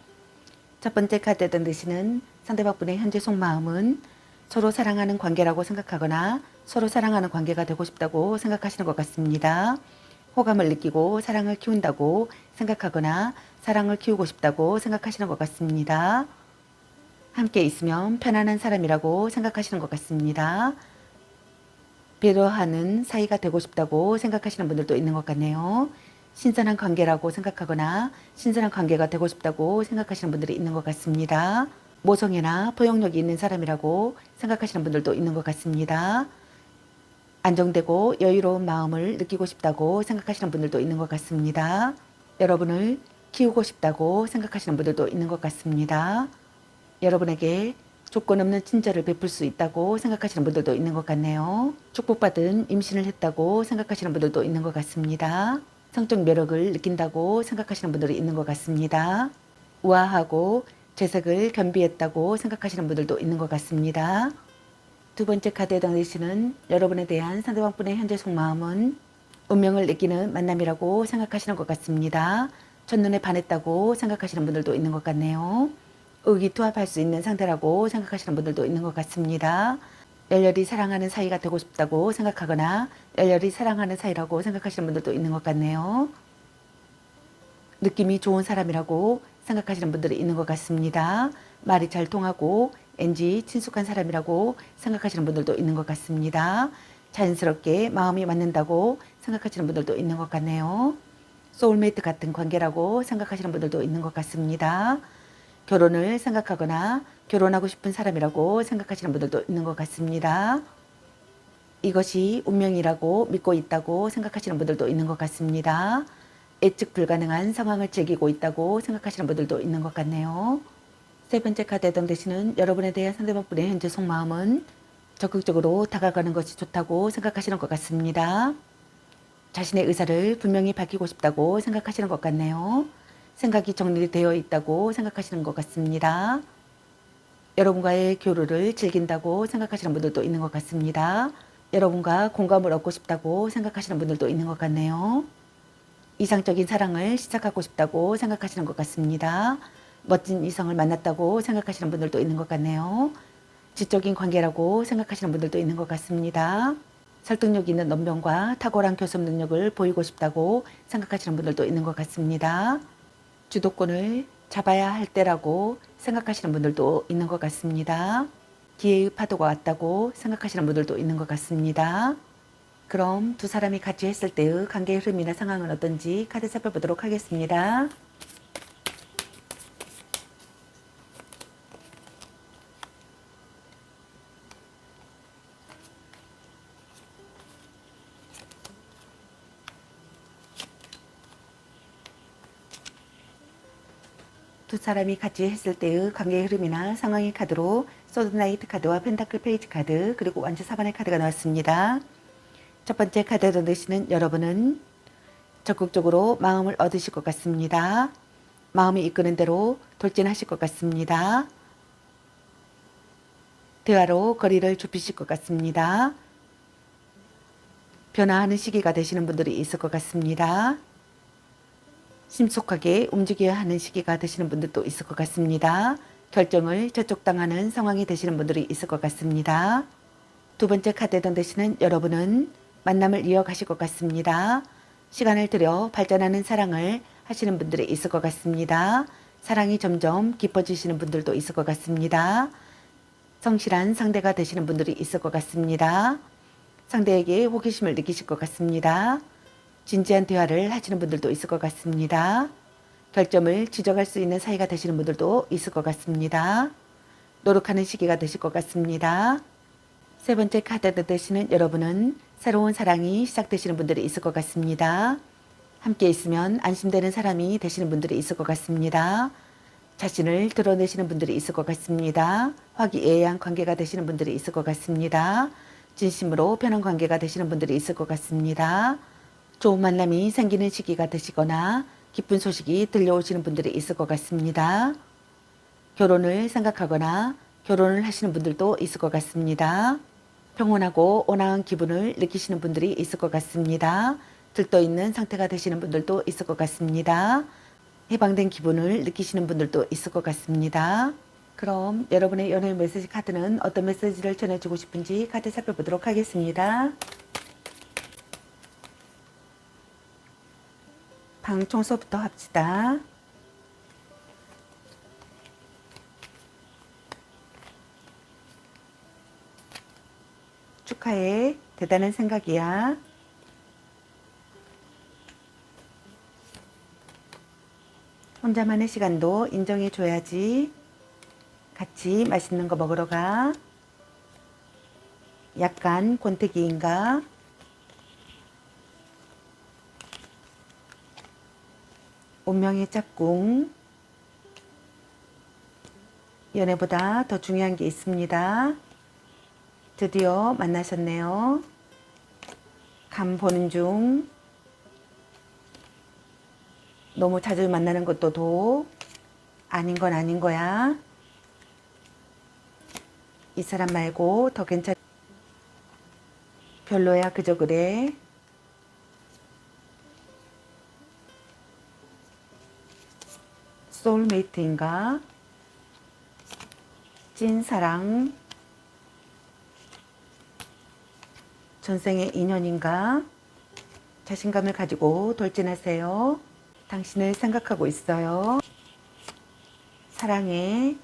첫 번째 카드에 해당되시는 상대방 분의 현재 속마음은 서로 사랑하는 관계라고 생각하거나 서로 사랑하는 관계가 되고 싶다고 생각하시는 것 같습니다. 호감을 느끼고 사랑을 키운다고 생각하거나 사랑을 키우고 싶다고 생각하시는 것 같습니다. 함께 있으면 편안한 사람이라고 생각하시는 것 같습니다. 배려하는 사이가 되고 싶다고 생각하시는 분들도 있는 것 같네요. 신선한 관계라고 생각하거나 신선한 관계가 되고 싶다고 생각하시는 분들이 있는 것 같습니다. 모성애나 포용력이 있는 사람이라고 생각하시는 분들도 있는 것 같습니다. 안정되고 여유로운 마음을 느끼고 싶다고 생각하시는 분들도 있는 것 같습니다. 여러분을 키우고 싶다고 생각하시는 분들도 있는 것 같습니다. 여러분에게 조건 없는 친절을 베풀 수 있다고 생각하시는 분들도 있는 것 같네요. 축복받은 임신을 했다고 생각하시는 분들도 있는 것 같습니다. 성적 매력을 느낀다고 생각하시는 분들이 있는 것 같습니다. 우아하고 재색을 겸비했다고 생각하시는 분들도 있는 것 같습니다. 두 번째 카드에 해당되시는 여러분에 대한 상대방 분의 현재 속마음은 운명을 느끼는 만남이라고 생각하시는 것 같습니다. 첫눈에 반했다고 생각하시는 분들도 있는 것 같네요. 의기투합할 수 있는 상대라고 생각하시는 분들도 있는 것 같습니다. 열렬히 사랑하는 사이가 되고 싶다고 생각하거나 열렬히 사랑하는 사이라고 생각하시는 분들도 있는 것 같네요. 느낌이 좋은 사람이라고 생각하시는 분들이 있는 것 같습니다. 말이 잘 통하고 왠지 친숙한 사람이라고 생각하시는 분들도 있는 것 같습니다. 자연스럽게 마음이 맞는다고 생각하시는 분들도 있는 것 같네요. 소울메이트 같은 관계라고 생각하시는 분들도 있는 것 같습니다. 결혼을 생각하거나 결혼하고 싶은 사람이라고 생각하시는 분들도 있는 것 같습니다. 이것이 운명이라고 믿고 있다고 생각하시는 분들도 있는 것 같습니다. 예측 불가능한 상황을 즐기고 있다고 생각하시는 분들도 있는 것 같네요. 세 번째 카드에 해당되시는 여러분에 대한 상대방분의 현재 속마음은 적극적으로 다가가는 것이 좋다고 생각하시는 것 같습니다. 자신의 의사를 분명히 밝히고 싶다고 생각하시는 것 같네요. 생각이 정리되어 있다고 생각하시는 것 같습니다. 여러분과의 교류를 즐긴다고 생각하시는 분들도 있는 것 같습니다. 여러분과 공감을 얻고 싶다고 생각하시는 분들도 있는 것 같네요. 이상적인 사랑을 시작하고 싶다고 생각하시는 것 같습니다. 멋진 이성을 만났다고 생각하시는 분들도 있는 것 같네요. 지적인 관계라고 생각하시는 분들도 있는 것 같습니다. 설득력 있는 논변과 탁월한 교섭 능력을 보이고 싶다고 생각하시는 분들도 있는 것 같습니다. 주도권을 잡아야 할 때라고 생각하시는 분들도 있는 것 같습니다. 기회의 파도가 왔다고 생각하시는 분들도 있는 것 같습니다. 그럼 두 사람이 같이 했을 때의 관계의 흐름이나 상황은 어떤지 카드 살펴보도록 하겠습니다. 두 사람이 같이 했을 때의 관계의 흐름이나 상황의 카드로 소드나이트 카드와 펜타클 페이지 카드 그리고 완주 사반의 카드가 나왔습니다. 첫 번째 카드를 넣으시는 여러분은 적극적으로 마음을 얻으실 것 같습니다. 마음이 이끄는 대로 돌진하실 것 같습니다. 대화로 거리를 좁히실 것 같습니다. 변화하는 시기가 되시는 분들이 있을 것 같습니다. 심속하게 움직여야 하는 시기가 되시는 분들도 있을 것 같습니다. 결정을 저촉당하는 상황이 되시는 분들이 있을 것 같습니다. 두 번째 카드에 해당되시는 여러분은 만남을 이어가실 것 같습니다. 시간을 들여 발전하는 사랑을 하시는 분들이 있을 것 같습니다. 사랑이 점점 깊어지시는 분들도 있을 것 같습니다. 성실한 상대가 되시는 분들이 있을 것 같습니다. 상대에게 호기심을 느끼실 것 같습니다. 진지한 대화를 하시는 분들도 있을 것 같습니다. 결점을 지적할 수 있는 사이가 되시는 분들도 있을 것 같습니다. 노력하는 시기가 되실 것 같습니다. 세 번째 카드를 드시는 여러분은 새로운 사랑이 시작되시는 분들이 있을 것 같습니다. 함께 있으면 안심되는 사람이 되시는 분들이 있을 것 같습니다. 자신을 드러내시는 분들이 있을 것 같습니다. 화기애애한 관계가 되시는 분들이 있을 것 같습니다. 진심으로 편한 관계가 되시는 분들이 있을 것 같습니다. 좋은 만남이 생기는 시기가 되시거나 기쁜 소식이 들려오시는 분들이 있을 것 같습니다. 결혼을 생각하거나 결혼을 하시는 분들도 있을 것 같습니다. 평온하고 온화한 기분을 느끼시는 분들이 있을 것 같습니다. 들떠있는 상태가 되시는 분들도 있을 것 같습니다. 해방된 기분을 느끼시는 분들도 있을 것 같습니다. 그럼 여러분의 연애 메시지 카드는 어떤 메시지를 전해주고 싶은지 카드 살펴보도록 하겠습니다. 방 청소부터 합시다. 축하해. 대단한 생각이야. 혼자만의 시간도 인정해줘야지. 같이 맛있는 거 먹으러 가. 약간 권태기인가? 운명의 짝꿍. 연애보다 더 중요한 게 있습니다. 드디어 만나셨네요. 감 보는 중. 너무 자주 만나는 것도 아닌 건 아닌 거야. 이 사람 말고 더 별로야 그저 그래. 소울메이트인가? 찐사랑. 전생의 인연인가? 자신감을 가지고 돌진하세요. 당신을 생각하고 있어요. 사랑해.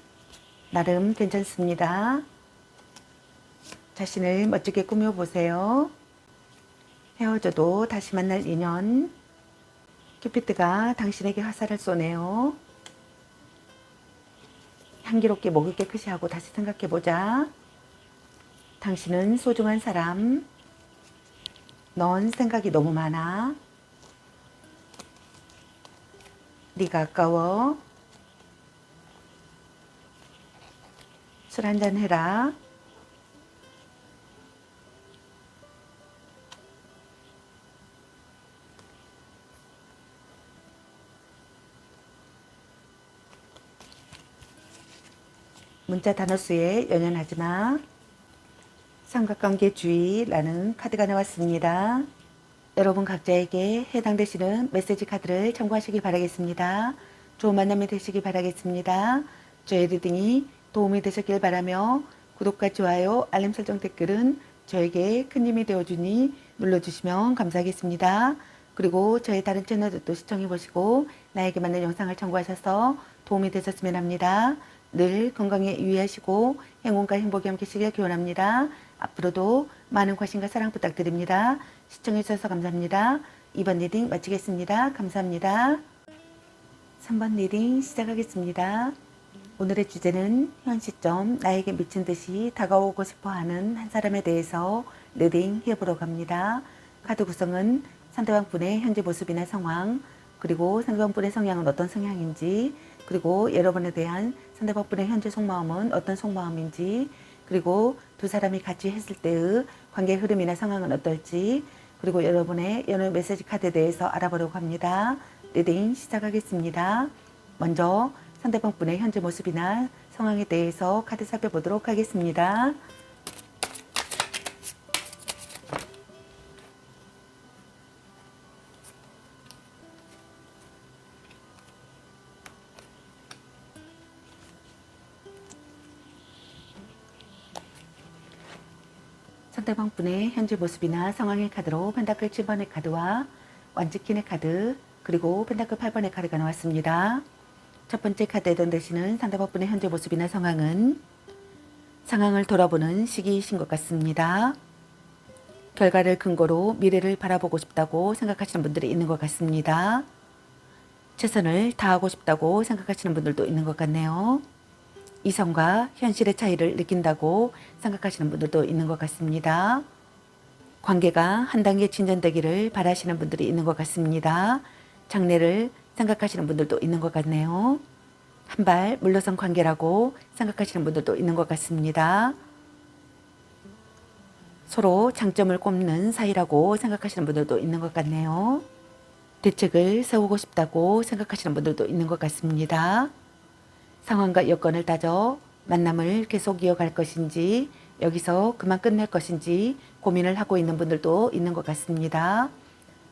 나름 괜찮습니다. 자신을 멋지게 꾸며보세요. 헤어져도 다시 만날 인연. 큐피드가 당신에게 화살을 쏘네요. 향기롭게 목을 깨끗이 하고 다시 생각해보자. 당신은 소중한 사람. 넌 생각이 너무 많아. 네가 아까워. 술 한잔 해라. 문자 단어수에 연연하지 마. 삼각관계 주의라는 카드가 나왔습니다. 여러분 각자에게 해당되시는 메시지 카드를 참고하시기 바라겠습니다. 좋은 만남이 되시기 바라겠습니다. 저의 리딩이 도움이 되셨길 바라며 구독과 좋아요, 알림 설정 댓글은 저에게 큰 힘이 되어주니 눌러주시면 감사하겠습니다. 그리고 저의 다른 채널들도 시청해보시고 나에게 맞는 영상을 참고하셔서 도움이 되셨으면 합니다. 늘 건강에 유의하시고 행운과 행복이 함께시길 기원합니다. 앞으로도 많은 관심과 사랑 부탁드립니다. 시청해주셔서 감사합니다. 2번 리딩 마치겠습니다. 감사합니다. 3번 리딩 시작하겠습니다. 오늘의 주제는 현 시점 나에게 미친 듯이 다가오고 싶어하는 한 사람에 대해서 리딩 해보러 갑니다. 카드 구성은 상대방 분의 현재 모습이나 상황, 그리고 상대방 분의 성향은 어떤 성향인지, 그리고 여러분에 대한 상대방 분의 현재 속마음은 어떤 속마음인지, 그리고 두 사람이 같이 했을 때의 관계 흐름이나 상황은 어떨지, 그리고 여러분의 연애 메시지 카드에 대해서 알아보려고 합니다. 리딩 시작하겠습니다. 먼저 상대방 분의 현재 모습이나 상황에 대해서 카드 살펴보도록 하겠습니다. 상대방 분의 현재 모습이나 상황의 카드로 펜타클 7번의 카드와 완즈킨의 카드, 그리고 펜타클 8번의 카드가 나왔습니다. 첫 번째 카드에 해당되시는 상대방 분의 현재 모습이나 상황은 상황을 돌아보는 시기이신 것 같습니다. 결과를 근거로 미래를 바라보고 싶다고 생각하시는 분들이 있는 것 같습니다. 최선을 다하고 싶다고 생각하시는 분들도 있는 것 같네요. 이성과 현실의 차이를 느낀다고 생각하시는 분들도 있는 것 같습니다. 관계가 한 단계 진전되기를 바라시는 분들이 있는 것 같습니다. 장래를 생각하시는 분들도 있는 것 같네요. 한 발 물러선 관계라고 생각하시는 분들도 있는 것 같습니다. 서로 장점을 꼽는 사이라고 생각하시는 분들도 있는 것 같네요. 대책을 세우고 싶다고 생각하시는 분들도 있는 것 같습니다. 상황과 여건을 따져 만남을 계속 이어갈 것인지 여기서 그만 끝낼 것인지 고민을 하고 있는 분들도 있는 것 같습니다.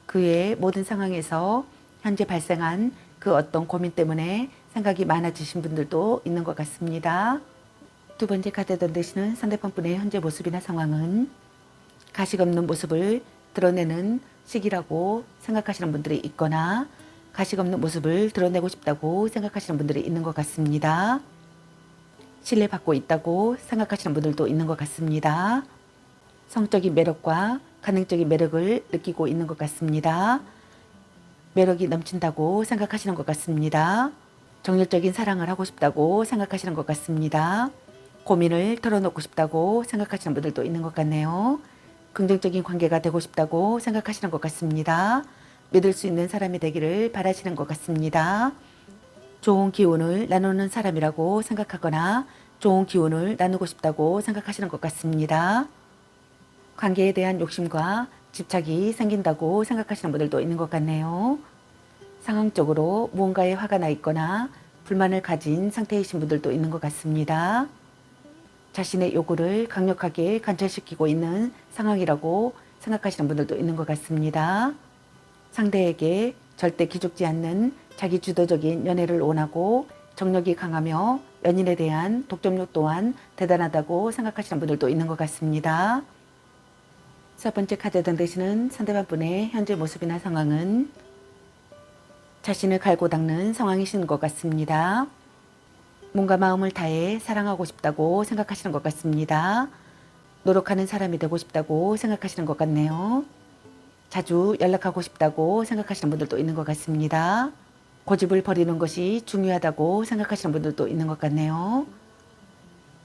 그의 모든 상황에서 현재 발생한 그 어떤 고민 때문에 생각이 많아지신 분들도 있는 것 같습니다. 두 번째 카드에 던지시는 상대방 분의 현재 모습이나 상황은 가식 없는 모습을 드러내는 시기라고 생각하시는 분들이 있거나 가식 없는 모습을 드러내고 싶다고 생각하시는 분들이 있는 것 같습니다. 신뢰받고 있다고 생각하시는 분들도 있는 것 같습니다. 성적인 매력과 가능적인 매력을 느끼고 있는 것 같습니다. 매력이 넘친다고 생각하시는 것 같습니다. 정열적인 사랑을 하고 싶다고 생각하시는 것 같습니다. 고민을 털어놓고 싶다고 생각하시는 분들도 있는 것 같네요. 긍정적인 관계가 되고 싶다고 생각하시는 것 같습니다. 믿을 수 있는 사람이 되기를 바라시는 것 같습니다. 좋은 기운을 나누는 사람이라고 생각하거나 좋은 기운을 나누고 싶다고 생각하시는 것 같습니다. 관계에 대한 욕심과 집착이 생긴다고 생각하시는 분들도 있는 것 같네요. 상황적으로 무언가에 화가 나 있거나 불만을 가진 상태이신 분들도 있는 것 같습니다. 자신의 요구를 강력하게 관철시키고 있는 상황이라고 생각하시는 분들도 있는 것 같습니다. 상대에게 절대 기죽지 않는 자기 주도적인 연애를 원하고 정력이 강하며 연인에 대한 독점력 또한 대단하다고 생각하시는 분들도 있는 것 같습니다. 첫 번째 카드에 해당되시는 상대방 분의 현재 모습이나 상황은 자신을 갈고 닦는 상황이신 것 같습니다. 뭔가 마음을 다해 사랑하고 싶다고 생각하시는 것 같습니다. 노력하는 사람이 되고 싶다고 생각하시는 것 같네요. 자주 연락하고 싶다고 생각하시는 분들도 있는 것 같습니다. 고집을 버리는 것이 중요하다고 생각하시는 분들도 있는 것 같네요.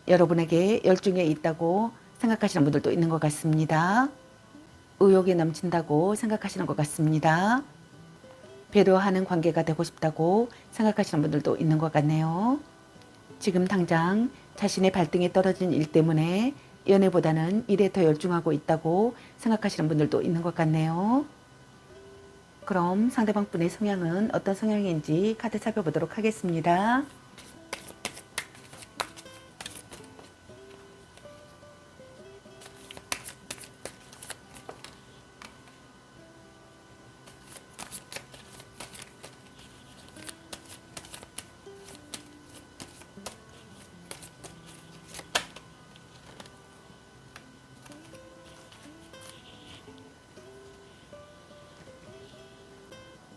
여러분에게 열중에 있다고 생각하시는 분들도 있는 것 같습니다. 의욕이 넘친다고 생각하시는 것 같습니다. 배려하는 관계가 되고 싶다고 생각하시는 분들도 있는 것 같네요. 지금 당장 자신의 발등에 떨어진 일 때문에 연애보다는 일에 더 열중하고 있다고 생각하시는 분들도 있는 것 같네요. 그럼 상대방 분의 성향은 어떤 성향인지 카드 살펴보도록 하겠습니다.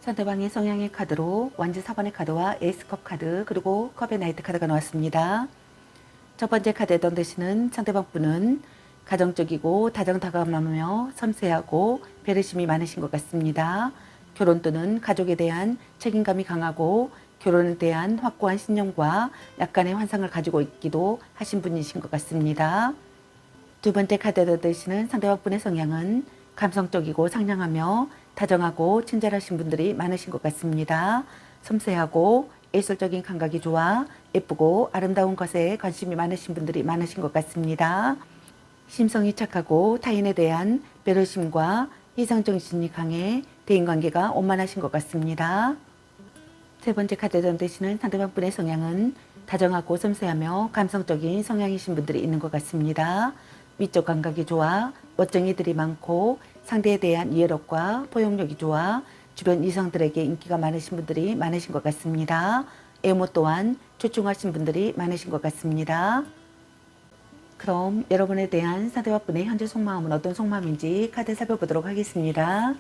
상대방의 성향의 카드로 완전 4번의 카드와 에이스컵 카드 그리고 컵의 나이트 카드가 나왔습니다. 첫 번째 카드의 던데시는 상대방 분은 가정적이고 다정다감하며 섬세하고 배려심이 많으신 것 같습니다. 결혼 또는 가족에 대한 책임감이 강하고 결혼에 대한 확고한 신념과 약간의 환상을 가지고 있기도 하신 분이신 것 같습니다. 두 번째 카드의 던데시는 상대방 분의 성향은 감성적이고 상냥하며 다정하고 친절하신 분들이 많으신 것 같습니다. 섬세하고 예술적인 감각이 좋아 예쁘고 아름다운 것에 관심이 많으신 분들이 많으신 것 같습니다. 심성이 착하고 타인에 대한 배려심과 희생정신이 강해 대인관계가 원만하신 것 같습니다. 세 번째 카드 되시는 상대방 분의 성향은 다정하고 섬세하며 감성적인 성향이신 분들이 있는 것 같습니다. 위쪽 감각이 좋아 멋쟁이들이 많고 상대에 대한 이해력과 포용력이 좋아 주변 이성들에게 인기가 많으신 분들이 많으신 것 같습니다. 외모 또한 출중하신 분들이 많으신 것 같습니다. 그럼 여러분에 대한 상대방 분의 현재 속마음은 어떤 속마음인지 카드 살펴보도록 하겠습니다.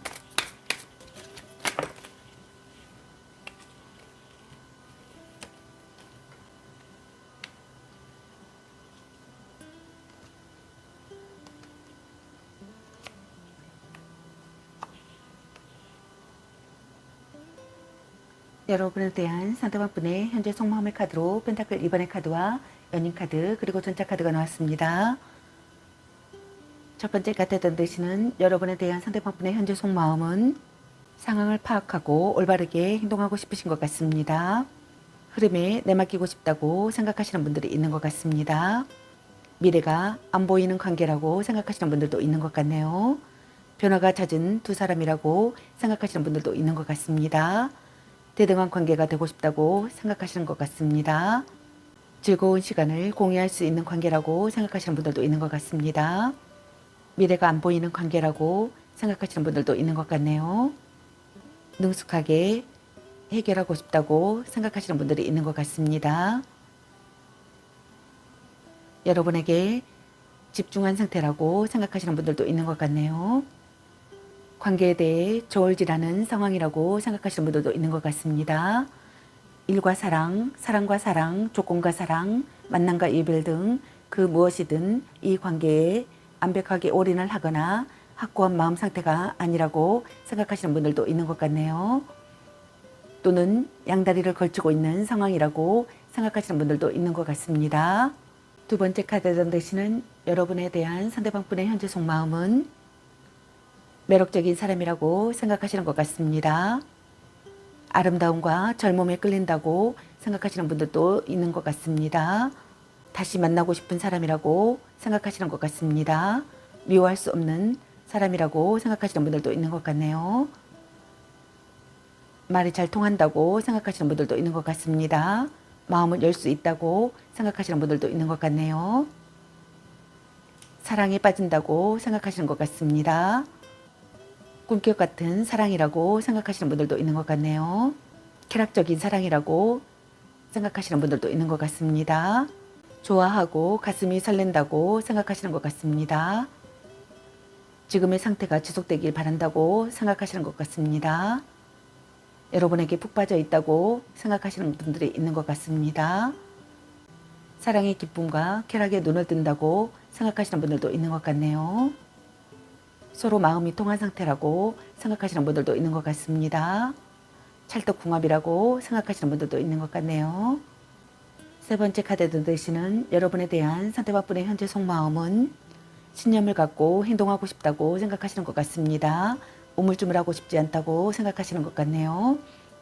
여러분에 대한 상대방 분의 현재 속마음의 카드로 펜타클 2번의 카드와 연인 카드 그리고 전차 카드가 나왔습니다. 첫 번째 카드 던데시는 여러분에 대한 상대방 분의 현재 속마음은 상황을 파악하고 올바르게 행동하고 싶으신 것 같습니다. 흐름에 내맡기고 싶다고 생각하시는 분들이 있는 것 같습니다. 미래가 안 보이는 관계라고 생각하시는 분들도 있는 것 같네요. 변화가 잦은 두 사람이라고 생각하시는 분들도 있는 것 같습니다. 대등한 관계가 되고 싶다고 생각하시는 것 같습니다. 즐거운 시간을 공유할 수 있는 관계라고 생각하시는 분들도 있는 것 같습니다. 미래가 안 보이는 관계라고 생각하시는 분들도 있는 것 같네요. 능숙하게 해결하고 싶다고 생각하시는 분들이 있는 것 같습니다. 여러분에게 집중한 상태라고 생각하시는 분들도 있는 것 같네요. 관계에 대해 저울질하는 상황이라고 생각하시는 분들도 있는 것 같습니다. 일과 사랑, 사랑과 사랑, 조건과 사랑, 만남과 이별 등 그 무엇이든 이 관계에 완벽하게 올인을 하거나 확고한 마음 상태가 아니라고 생각하시는 분들도 있는 것 같네요. 또는 양다리를 걸치고 있는 상황이라고 생각하시는 분들도 있는 것 같습니다. 두 번째 카드 대신은 여러분에 대한 상대방 분의 현재 속마음은 매력적인 사람이라고 생각하시는 것 같습니다. 아름다움과 젊음에 끌린다고 생각하시는 분들도 있는 것 같습니다. 다시 만나고 싶은 사람이라고 생각하시는 것 같습니다. 미워할 수 없는 사람이라고 생각하시는 분들도 있는 것 같네요. 말이 잘 통한다고 생각하시는 분들도 있는 것 같습니다. 마음을 열 수 있다고 생각하시는 분들도 있는 것 같네요. 사랑에 빠진다고 생각하시는 것 같습니다. 꿈결 같은 사랑이라고 생각하시는 분들도 있는 것 같네요. 쾌락적인 사랑이라고 생각하시는 분들도 있는 것 같습니다. 좋아하고 가슴이 설렌다고 생각하시는 것 같습니다. 지금의 상태가 지속되길 바란다고 생각하시는 것 같습니다. 여러분에게 푹 빠져 있다고 생각하시는 분들이 있는 것 같습니다. 사랑의 기쁨과 쾌락에 눈을 뜬다고 생각하시는 분들도 있는 것 같네요. 서로 마음이 통한 상태라고 생각하시는 분들도 있는 것 같습니다. 찰떡궁합이라고 생각하시는 분들도 있는 것 같네요. 세 번째 카드에 드시는 여러분에 대한 상대방분의 현재 속마음은 신념을 갖고 행동하고 싶다고 생각하시는 것 같습니다. 우물쭈물하고 싶지 않다고 생각하시는 것 같네요.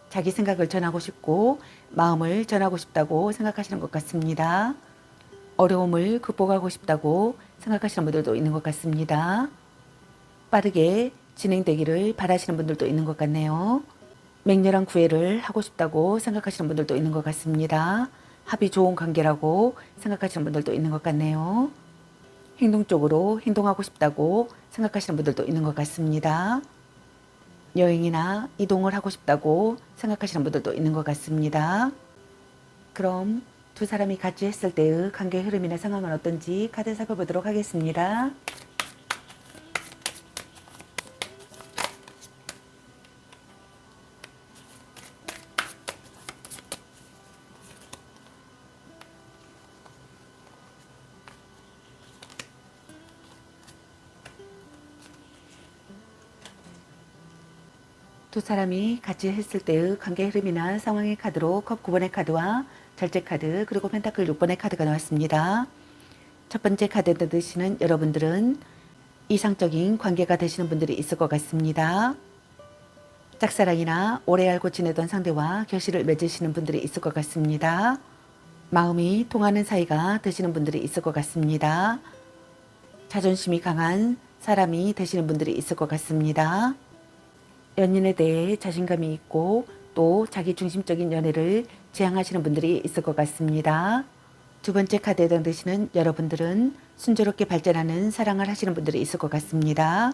자기 생각을 전하고 싶고 마음을 전하고 싶다고 생각하시는 것 같습니다. 어려움을 극복하고 싶다고 생각하시는 분들도 있는 것 같습니다. 빠르게 진행되기를 바라시는 분들도 있는 것 같네요. 맹렬한 구애를 하고 싶다고 생각하시는 분들도 있는 것 같습니다. 합이 좋은 관계라고 생각하시는 분들도 있는 것 같네요. 행동적으로 행동하고 싶다고 생각하시는 분들도 있는 것 같습니다. 여행이나 이동을 하고 싶다고 생각하시는 분들도 있는 것 같습니다. 그럼 두 사람이 같이 했을 때의 관계 흐름이나 상황은 어떤지 카드 살펴보도록 하겠습니다. 두 사람이 같이 했을 때의 관계 흐름이나 상황의 카드로 컵 9번의 카드와 절제 카드 그리고 펜타클 6번의 카드가 나왔습니다. 첫 번째 카드에 드시는 여러분들은 이상적인 관계가 되시는 분들이 있을 것 같습니다. 짝사랑이나 오래 알고 지내던 상대와 결실을 맺으시는 분들이 있을 것 같습니다. 마음이 통하는 사이가 되시는 분들이 있을 것 같습니다. 자존심이 강한 사람이 되시는 분들이 있을 것 같습니다. 연인에 대해 자신감이 있고 또 자기 중심적인 연애를 지향하시는 분들이 있을 것 같습니다. 두 번째 카드에 해당되시는 여러분들은 순조롭게 발전하는 사랑을 하시는 분들이 있을 것 같습니다.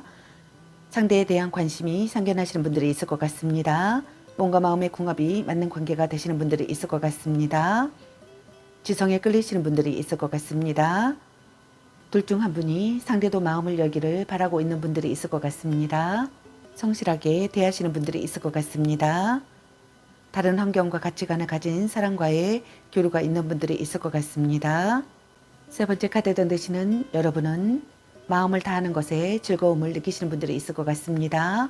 상대에 대한 관심이 상견하시는 분들이 있을 것 같습니다. 몸과 마음의 궁합이 맞는 관계가 되시는 분들이 있을 것 같습니다. 지성에 끌리시는 분들이 있을 것 같습니다. 둘 중 한 분이 상대도 마음을 열기를 바라고 있는 분들이 있을 것 같습니다. 성실하게 대하시는 분들이 있을 것 같습니다. 다른 환경과 가치관을 가진 사람과의 교류가 있는 분들이 있을 것 같습니다. 세 번째 카드에 드시는 여러분은 마음을 다하는 것에 즐거움을 느끼시는 분들이 있을 것 같습니다.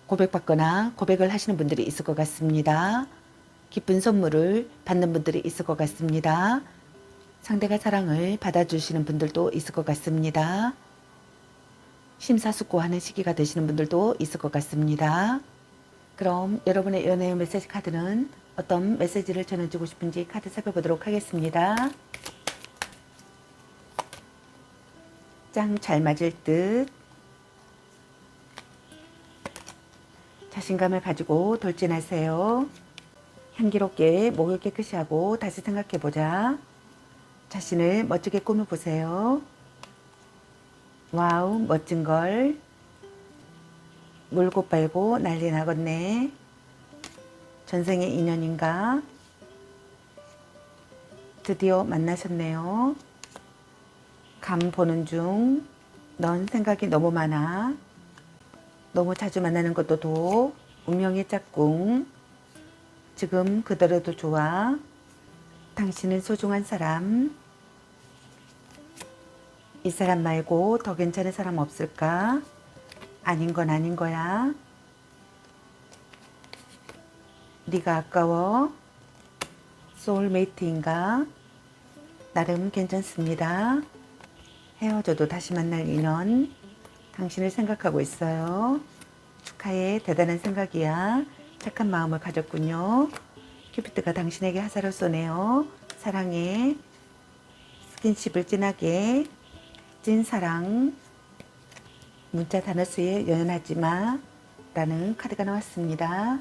고백받거나 고백을 하시는 분들이 있을 것 같습니다. 기쁜 선물을 받는 분들이 있을 것 같습니다. 상대가 사랑을 받아주시는 분들도 있을 것 같습니다. 심사숙고하는 시기가 되시는 분들도 있을 것 같습니다. 그럼 여러분의 연애의 메시지 카드는 어떤 메시지를 전해주고 싶은지 카드 살펴보도록 하겠습니다. 짱 잘 맞을 듯, 자신감을 가지고 돌진하세요. 향기롭게 목을 깨끗이 하고 다시 생각해보자. 자신을 멋지게 꾸며보세요. 와우, 멋진걸. 물고 빨고 난리 나겠네. 전생의 인연인가? 드디어 만나셨네요. 감 보는 중. 넌 생각이 너무 많아. 너무 자주 만나는 것도 도. 운명의 짝꿍. 지금 그대로도 좋아. 당신은 소중한 사람. 이 사람 말고 더 괜찮은 사람 없을까? 아닌 건 아닌 거야. 네가 아까워. 소울메이트인가? 나름 괜찮습니다. 헤어져도 다시 만날 인연. 당신을 생각하고 있어요. 축하해. 대단한 생각이야. 착한 마음을 가졌군요. 큐피드가 당신에게 화살을 쏘네요. 사랑해. 스킨십을 진하게. 찐사랑. 문자 단어 수에 연연하지 마 라는 카드가 나왔습니다.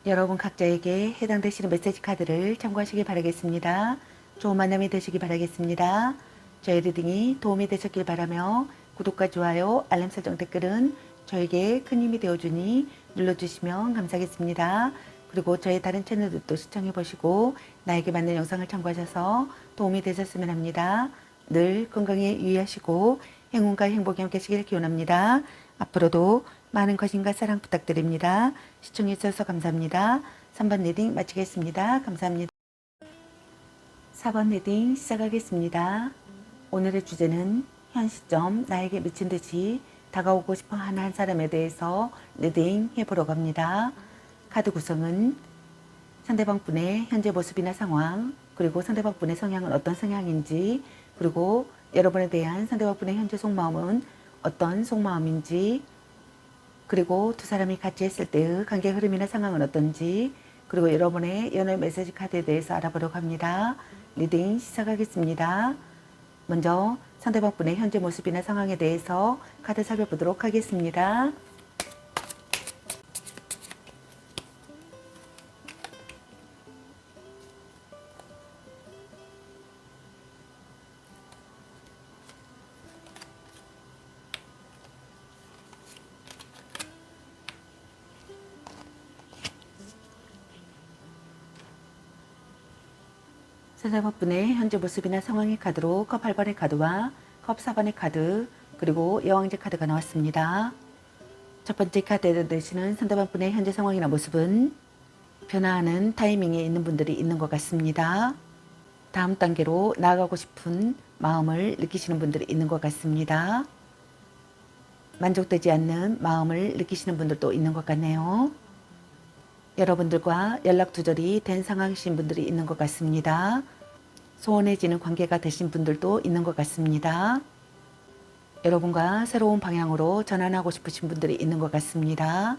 여러분 각자에게 해당되시는 메시지 카드를 참고하시길 바라겠습니다. 좋은 만남이 되시길 바라겠습니다. 저희 리딩이 도움이 되셨길 바라며 구독과 좋아요, 알람 설정 댓글은 저에게 큰 힘이 되어주니 눌러주시면 감사하겠습니다. 그리고 저희 다른 채널들도 시청해보시고 나에게 맞는 영상을 참고하셔서 도움이 되셨으면 합니다. 늘 건강에 유의하시고 행운과 행복이 함께 하시길 기원합니다. 앞으로도 많은 관심과 사랑 부탁드립니다. 시청해주셔서 감사합니다. 3번 리딩 마치겠습니다. 감사합니다. 4번 리딩 시작하겠습니다. 오늘의 주제는 현 시점 나에게 미친 듯이 다가오고 싶어 하는 한 사람에 대해서 리딩 해보려고 합니다. 카드 구성은 상대방 분의 현재 모습이나 상황, 그리고 상대방 분의 성향은 어떤 성향인지, 그리고 여러분에 대한 상대방 분의 현재 속마음은 어떤 속마음인지, 그리고 두 사람이 같이 했을 때의 관계 흐름이나 상황은 어떤지, 그리고 여러분의 연애 메시지 카드에 대해서 알아보려고 합니다. 리딩 시작하겠습니다. 먼저 상대방 분의 현재 모습이나 상황에 대해서 카드 살펴보도록 하겠습니다. 상대방 분의 현재 모습이나 상황의 카드로 컵 8번의 카드와 컵 4번의 카드, 그리고 여왕제 카드가 나왔습니다. 첫 번째 카드에 드시는 상대방 분의 현재 상황이나 모습은 변화하는 타이밍에 있는 분들이 있는 것 같습니다. 다음 단계로 나아가고 싶은 마음을 느끼시는 분들이 있는 것 같습니다. 만족되지 않는 마음을 느끼시는 분들도 있는 것 같네요. 여러분들과 연락 두절이 된 상황이신 분들이 있는 것 같습니다. 소원해지는 관계가 되신 분들도 있는 것 같습니다. 여러분과 새로운 방향으로 전환하고 싶으신 분들이 있는 것 같습니다.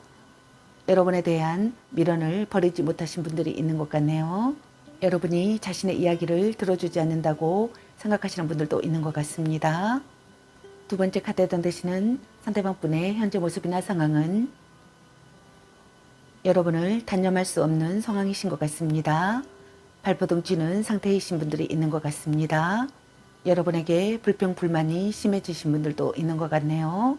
여러분에 대한 미련을 버리지 못하신 분들이 있는 것 같네요. 여러분이 자신의 이야기를 들어주지 않는다고 생각하시는 분들도 있는 것 같습니다. 두 번째 카드에 던지시는 상대방 분의 현재 모습이나 상황은 여러분을 단념할 수 없는 상황이신 것 같습니다. 발버둥 치는 상태이신 분들이 있는 것 같습니다. 여러분에게 불평, 불만이 심해지신 분들도 있는 것 같네요.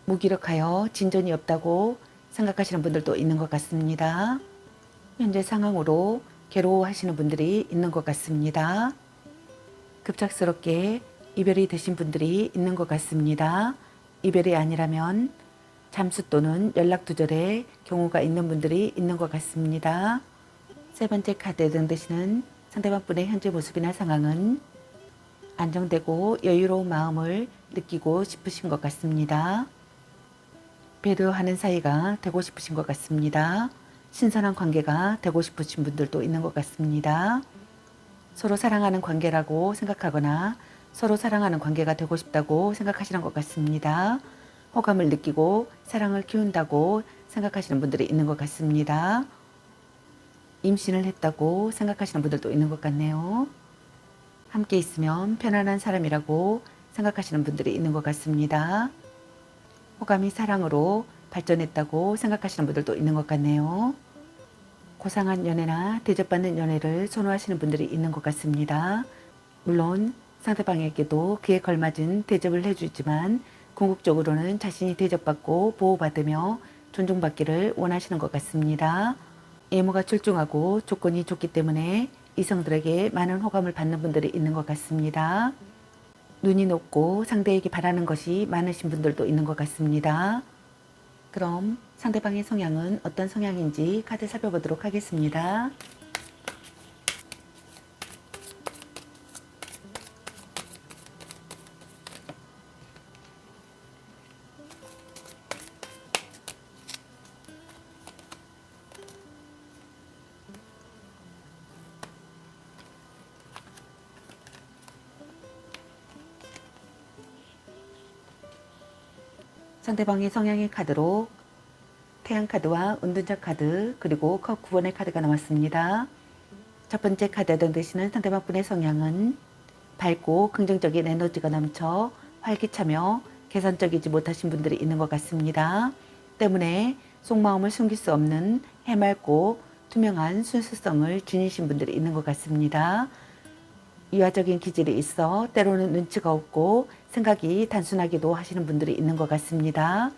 무기력하여 진전이 없다고 생각하시는 분들도 있는 것 같습니다. 현재 상황으로 괴로워하시는 분들이 있는 것 같습니다. 급작스럽게 이별이 되신 분들이 있는 것 같습니다. 이별이 아니라면 잠수 또는 연락 두절의 경우가 있는 분들이 있는 것 같습니다. 세 번째 카드에 던지시는 상대방 분의 현재 모습이나 상황은 안정되고 여유로운 마음을 느끼고 싶으신 것 같습니다. 배려하는 사이가 되고 싶으신 것 같습니다. 신선한 관계가 되고 싶으신 분들도 있는 것 같습니다. 서로 사랑하는 관계라고 생각하거나 서로 사랑하는 관계가 되고 싶다고 생각하시는 것 같습니다. 호감을 느끼고 사랑을 키운다고 생각하시는 분들이 있는 것 같습니다. 임신을 했다고 생각하시는 분들도 있는 것 같네요. 함께 있으면 편안한 사람이라고 생각하시는 분들이 있는 것 같습니다. 호감이 사랑으로 발전했다고 생각하시는 분들도 있는 것 같네요. 고상한 연애나 대접받는 연애를 선호하시는 분들이 있는 것 같습니다. 물론 상대방에게도 그에 걸맞은 대접을 해주지만 궁극적으로는 자신이 대접받고 보호받으며 존중받기를 원하시는 것 같습니다. 외모가 출중하고 조건이 좋기 때문에 이성들에게 많은 호감을 받는 분들이 있는 것 같습니다. 눈이 높고 상대에게 바라는 것이 많으신 분들도 있는 것 같습니다. 그럼 상대방의 성향은 어떤 성향인지 카드 살펴보도록 하겠습니다. 상대방의 성향의 카드로 태양 카드와 은둔자 카드, 그리고 컵 9번의 카드가 나왔습니다. 첫 번째 카드에 던지시는 상대방 분의 성향은 밝고 긍정적인 에너지가 넘쳐 활기차며 계산적이지 못하신 분들이 있는 것 같습니다. 때문에 속마음을 숨길 수 없는 해맑고 투명한 순수성을 지니신 분들이 있는 것 같습니다. 유아적인 기질이 있어 때로는 눈치가 없고 생각이 단순하기도 하시는 분들이 있는 것 같습니다.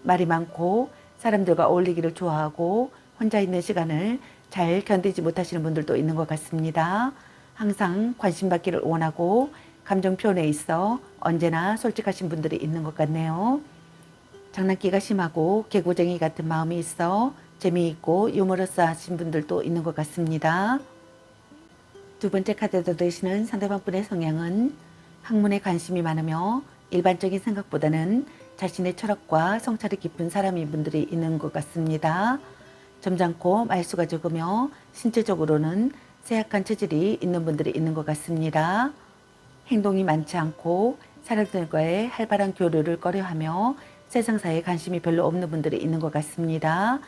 말이 많고 사람들과 어울리기를 좋아하고 혼자 있는 시간을 잘 견디지 못하시는 분들도 있는 것 같습니다. 항상 관심받기를 원하고 감정 표현에 있어 언제나 솔직하신 분들이 있는 것 같네요. 장난기가 심하고 개구쟁이 같은 마음이 있어 재미있고 유머러스하신 분들도 있는 것 같습니다. 두 번째 카드에서 되시는 상대방 분의 성향은 학문에 관심이 많으며 일반적인 생각보다는 자신의 철학과 성찰이 깊은 사람인 분들이 있는 것 같습니다. 점잖고 말수가 적으며 신체적으로는 쇠약한 체질이 있는 분들이 있는 것 같습니다. 행동이 많지 않고 사람들과의 활발한 교류를 꺼려하며 세상사에 관심이 별로 없는 분들이 있는 것 같습니다.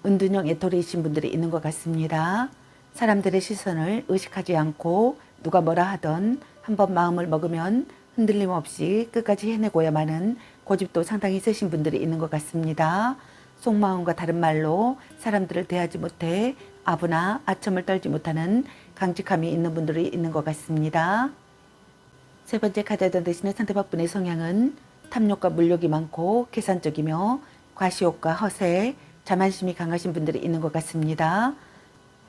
은둔형 애토리이신 분들이 있는 것 같습니다. 사람들의 시선을 의식하지 않고 누가 뭐라 하던 한번 마음을 먹으면 흔들림 없이 끝까지 해내고야만 하는 고집도 상당히 세신 분들이 있는 것 같습니다. 속마음과 다른 말로 사람들을 대하지 못해 아부나 아첨을 떨지 못하는 강직함이 있는 분들이 있는 것 같습니다. 세 번째 카드에 되시는 상대방분의 성향은 탐욕과 물욕이 많고 계산적이며 과시욕과 허세, 자만심이 강하신 분들이 있는 것 같습니다.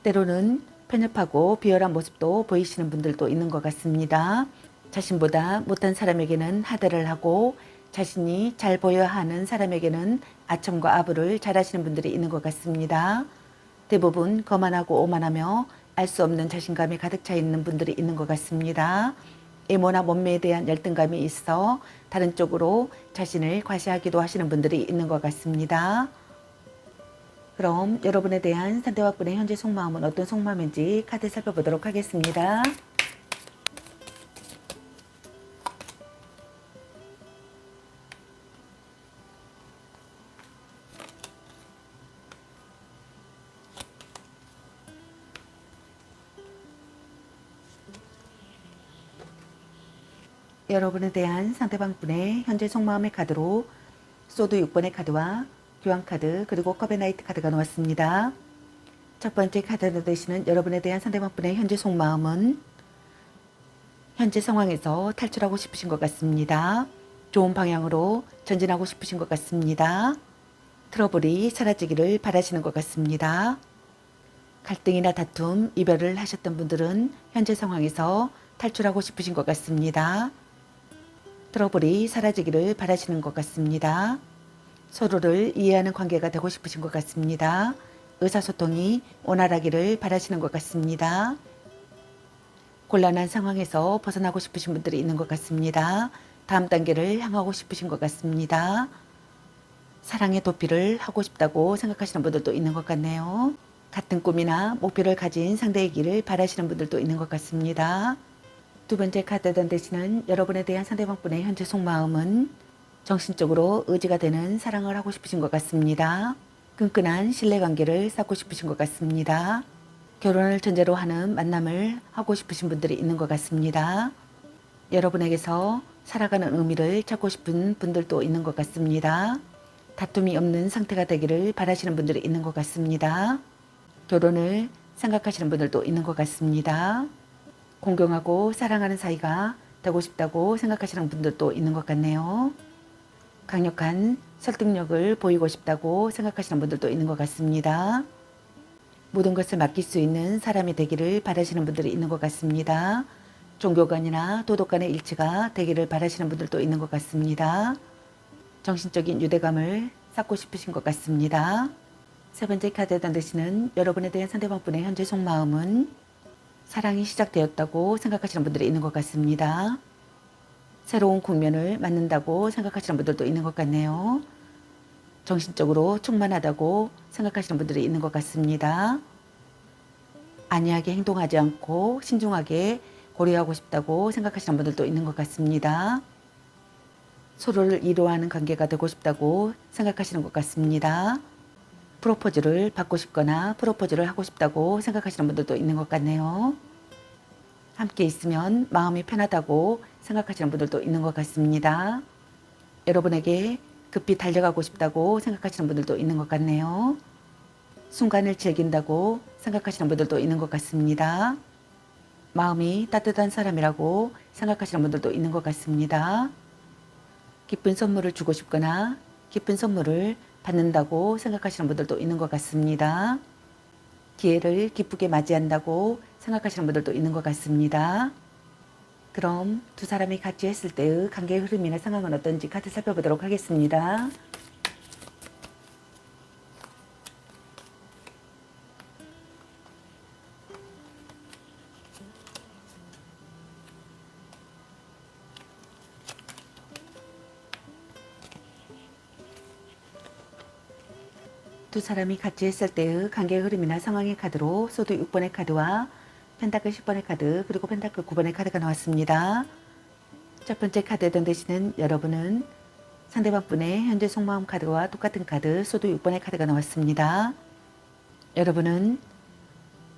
때로는 편협하고 비열한 모습도 보이시는 분들도 있는 것 같습니다. 자신보다 못한 사람에게는 하대를 하고 자신이 잘 보여야 하는 사람에게는 아첨과 아부를 잘하시는 분들이 있는 것 같습니다. 대부분 거만하고 오만하며 알 수 없는 자신감이 가득 차 있는 분들이 있는 것 같습니다. 외모나 몸매에 대한 열등감이 있어 다른 쪽으로 자신을 과시하기도 하시는 분들이 있는 것 같습니다. 그럼 여러분에 대한 상대방분의 현재 속마음은 어떤 속마음인지 카드 살펴보도록 하겠습니다. 여러분에 대한 상대방분의 현재 속마음의 카드로 소드 6번의 카드와 교환카드 그리고 컵의 나이트 카드가 나왔습니다. 첫 번째 카드로 되시는 여러분에 대한 상대방분의 현재 속마음은 현재 상황에서 탈출하고 싶으신 것 같습니다. 좋은 방향으로 전진하고 싶으신 것 같습니다. 트러블이 사라지기를 바라시는 것 같습니다. 갈등이나 다툼, 이별을 하셨던 분들은 현재 상황에서 탈출하고 싶으신 것 같습니다. 트러블이 사라지기를 바라시는 것 같습니다. 서로를 이해하는 관계가 되고 싶으신 것 같습니다. 의사소통이 원활하기를 바라시는 것 같습니다. 곤란한 상황에서 벗어나고 싶으신 분들이 있는 것 같습니다. 다음 단계를 향하고 싶으신 것 같습니다. 사랑의 도피를 하고 싶다고 생각하시는 분들도 있는 것 같네요. 같은 꿈이나 목표를 가진 상대이기를 바라시는 분들도 있는 것 같습니다. 두 번째 카드던 대신은 여러분에 대한 상대방분의 현재 속마음은 정신적으로 의지가 되는 사랑을 하고 싶으신 것 같습니다. 끈끈한 신뢰관계를 쌓고 싶으신 것 같습니다. 결혼을 전제로 하는 만남을 하고 싶으신 분들이 있는 것 같습니다. 여러분에게서 살아가는 의미를 찾고 싶은 분들도 있는 것 같습니다. 다툼이 없는 상태가 되기를 바라시는 분들이 있는 것 같습니다. 결혼을 생각하시는 분들도 있는 것 같습니다. 공경하고 사랑하는 사이가 되고 싶다고 생각하시는 분들도 있는 것 같네요. 강력한 설득력을 보이고 싶다고 생각하시는 분들도 있는 것 같습니다. 모든 것을 맡길 수 있는 사람이 되기를 바라시는 분들이 있는 것 같습니다. 종교관이나 도덕관의 일치가 되기를 바라시는 분들도 있는 것 같습니다. 정신적인 유대감을 쌓고 싶으신 것 같습니다. 세 번째 카드에 던지시는 여러분에 대한 상대방분의 현재 속마음은 사랑이 시작되었다고 생각하시는 분들이 있는 것 같습니다. 새로운 국면을 맞는다고 생각하시는 분들도 있는 것 같네요. 정신적으로 충만하다고 생각하시는 분들이 있는 것 같습니다. 안이하게 행동하지 않고 신중하게 고려하고 싶다고 생각하시는 분들도 있는 것 같습니다. 서로를 이루어하는 관계가 되고 싶다고 생각하시는 것 같습니다. 프로포즈를 받고 싶거나 프로포즈를 하고 싶다고 생각하시는 분들도 있는 것 같네요. 함께 있으면 마음이 편하다고 생각하시는 분들도 있는 것 같습니다. 여러분에게 급히 달려가고 싶다고 생각하시는 분들도 있는 것 같네요. 순간을 즐긴다고 생각하시는 분들도 있는 것 같습니다. 마음이 따뜻한 사람이라고 생각하시는 분들도 있는 것 같습니다. 기쁜 선물을 주고 싶거나 기쁜 선물을 받는다고 생각하시는 분들도 있는 것 같습니다. 기회를 기쁘게 맞이한다고 생각하시는 분들도 있는 것 같습니다. 그럼 두 사람이 같이 했을 때의 관계의 흐름이나 상황은 어떤지 카드 살펴보도록 하겠습니다. 두 사람이 같이 했을 때의 관계의 흐름이나 상황의 카드로 소드 6번의 카드와 펜타클 10번의 카드 그리고 펜타클 9번의 카드가 나왔습니다. 첫 번째 카드에 던지시는 여러분은 상대방 분의 현재 속마음 카드와 똑같은 카드 소드 6번의 카드가 나왔습니다. 여러분은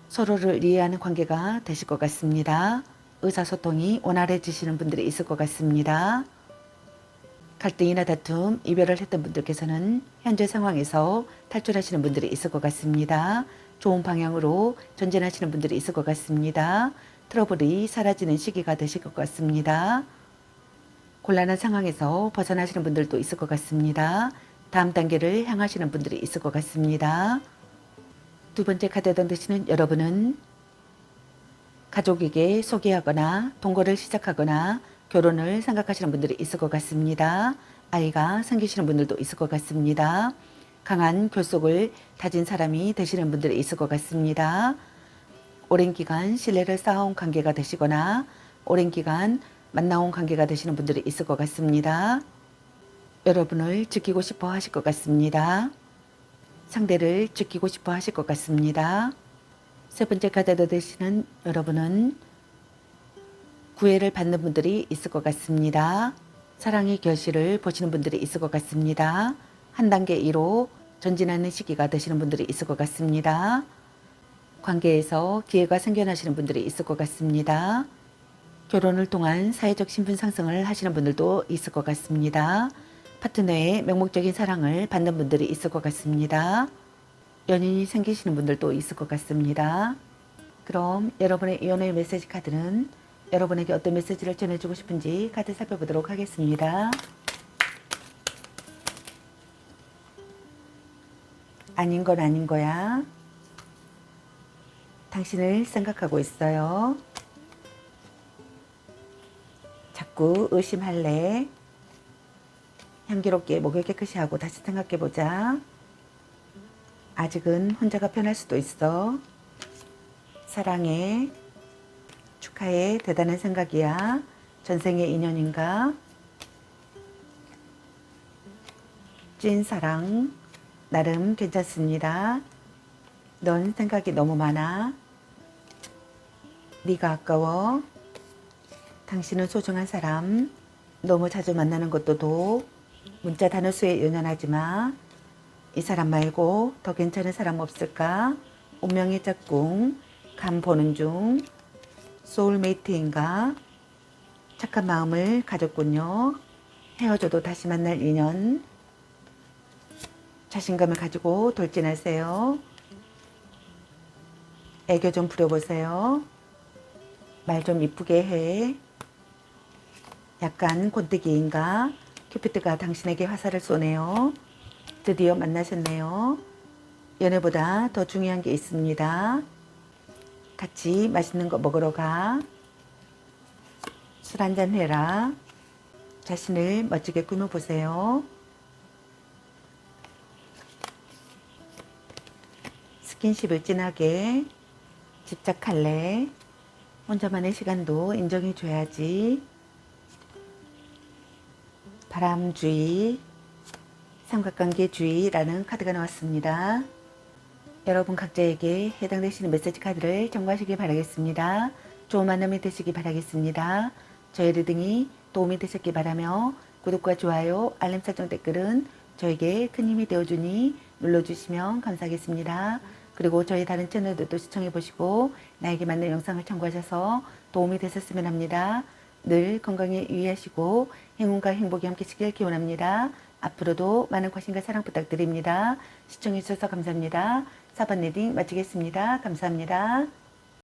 서로를 이해하는 관계가 되실 것 같습니다. 의사소통이 원활해지시는 분들이 있을 것 같습니다. 갈등이나 다툼, 이별을 했던 분들께서는 현재 상황에서 탈출하시는 분들이 있을 것 같습니다. 좋은 방향으로 전진하시는 분들이 있을 것 같습니다. 트러블이 사라지는 시기가 되실 것 같습니다. 곤란한 상황에서 벗어나시는 분들도 있을 것 같습니다. 다음 단계를 향하시는 분들이 있을 것 같습니다. 두 번째 카드에 던지시는 여러분은 가족에게 소개하거나 동거를 시작하거나 결혼을 생각하시는 분들이 있을 것 같습니다. 아이가 생기시는 분들도 있을 것 같습니다. 강한 결속을 다진 사람이 되시는 분들이 있을 것 같습니다. 오랜 기간 신뢰를 쌓아온 관계가 되시거나 오랜 기간 만나온 관계가 되시는 분들이 있을 것 같습니다. 여러분을 지키고 싶어 하실 것 같습니다. 상대를 지키고 싶어 하실 것 같습니다. 세 번째 카드에 되시는 여러분은 구애를 받는 분들이 있을 것 같습니다. 사랑의 결실을 보시는 분들이 있을 것 같습니다. 한 단계 2로 전진하는 시기가 되시는 분들이 있을 것 같습니다. 관계에서 기회가 생겨나시는 분들이 있을 것 같습니다. 결혼을 통한 사회적 신분 상승을 하시는 분들도 있을 것 같습니다. 파트너의 맹목적인 사랑을 받는 분들이 있을 것 같습니다. 연인이 생기시는 분들도 있을 것 같습니다. 그럼 여러분의 이혼의 메시지 카드는 여러분에게 어떤 메시지를 전해주고 싶은지 카드 살펴보도록 하겠습니다. 아닌 건 아닌 거야. 당신을 생각하고 있어요. 자꾸 의심할래. 향기롭게 목을 깨끗이 하고 다시 생각해보자. 아직은 혼자가 편할 수도 있어. 사랑해. 축하해. 대단한 생각이야. 전생의 인연인가? 찐사랑. 나름 괜찮습니다. 넌 생각이 너무 많아. 네가 아까워. 당신은 소중한 사람. 너무 자주 만나는 것도 도. 문자 단어수에 연연하지 마. 이 사람 말고 더 괜찮은 사람 없을까? 운명의 짝꿍. 간 보는 중. 소울메이트인가? 착한 마음을 가졌군요. 헤어져도 다시 만날 인연. 자신감을 가지고 돌진하세요. 애교 좀 부려보세요. 말 좀 이쁘게 해. 약간 곤뜨기인가? 큐피드가 당신에게 화살을 쏘네요. 드디어 만나셨네요. 연애보다 더 중요한 게 있습니다. 같이 맛있는 거 먹으러 가. 술 한잔 해라. 자신을 멋지게 꾸며보세요. 스킨십을 진하게. 집착할래. 혼자만의 시간도 인정해줘야지. 바람주의. 삼각관계주의라는 카드가 나왔습니다. 여러분 각자에게 해당되시는 메시지 카드를 참고하시기 바라겠습니다. 좋은 만남이 되시기 바라겠습니다. 저희 리딩이 도움이 되셨기 바라며 구독과 좋아요, 알림 설정 댓글은 저에게 큰 힘이 되어주니 눌러주시면 감사하겠습니다. 그리고 저희 다른 채널들도 시청해보시고 나에게 맞는 영상을 참고하셔서 도움이 되셨으면 합니다. 늘 건강에 유의하시고 행운과 행복이 함께시길 기원합니다. 앞으로도 많은 관심과 사랑 부탁드립니다. 시청해주셔서 감사합니다. 4번 리딩 마치겠습니다. 감사합니다.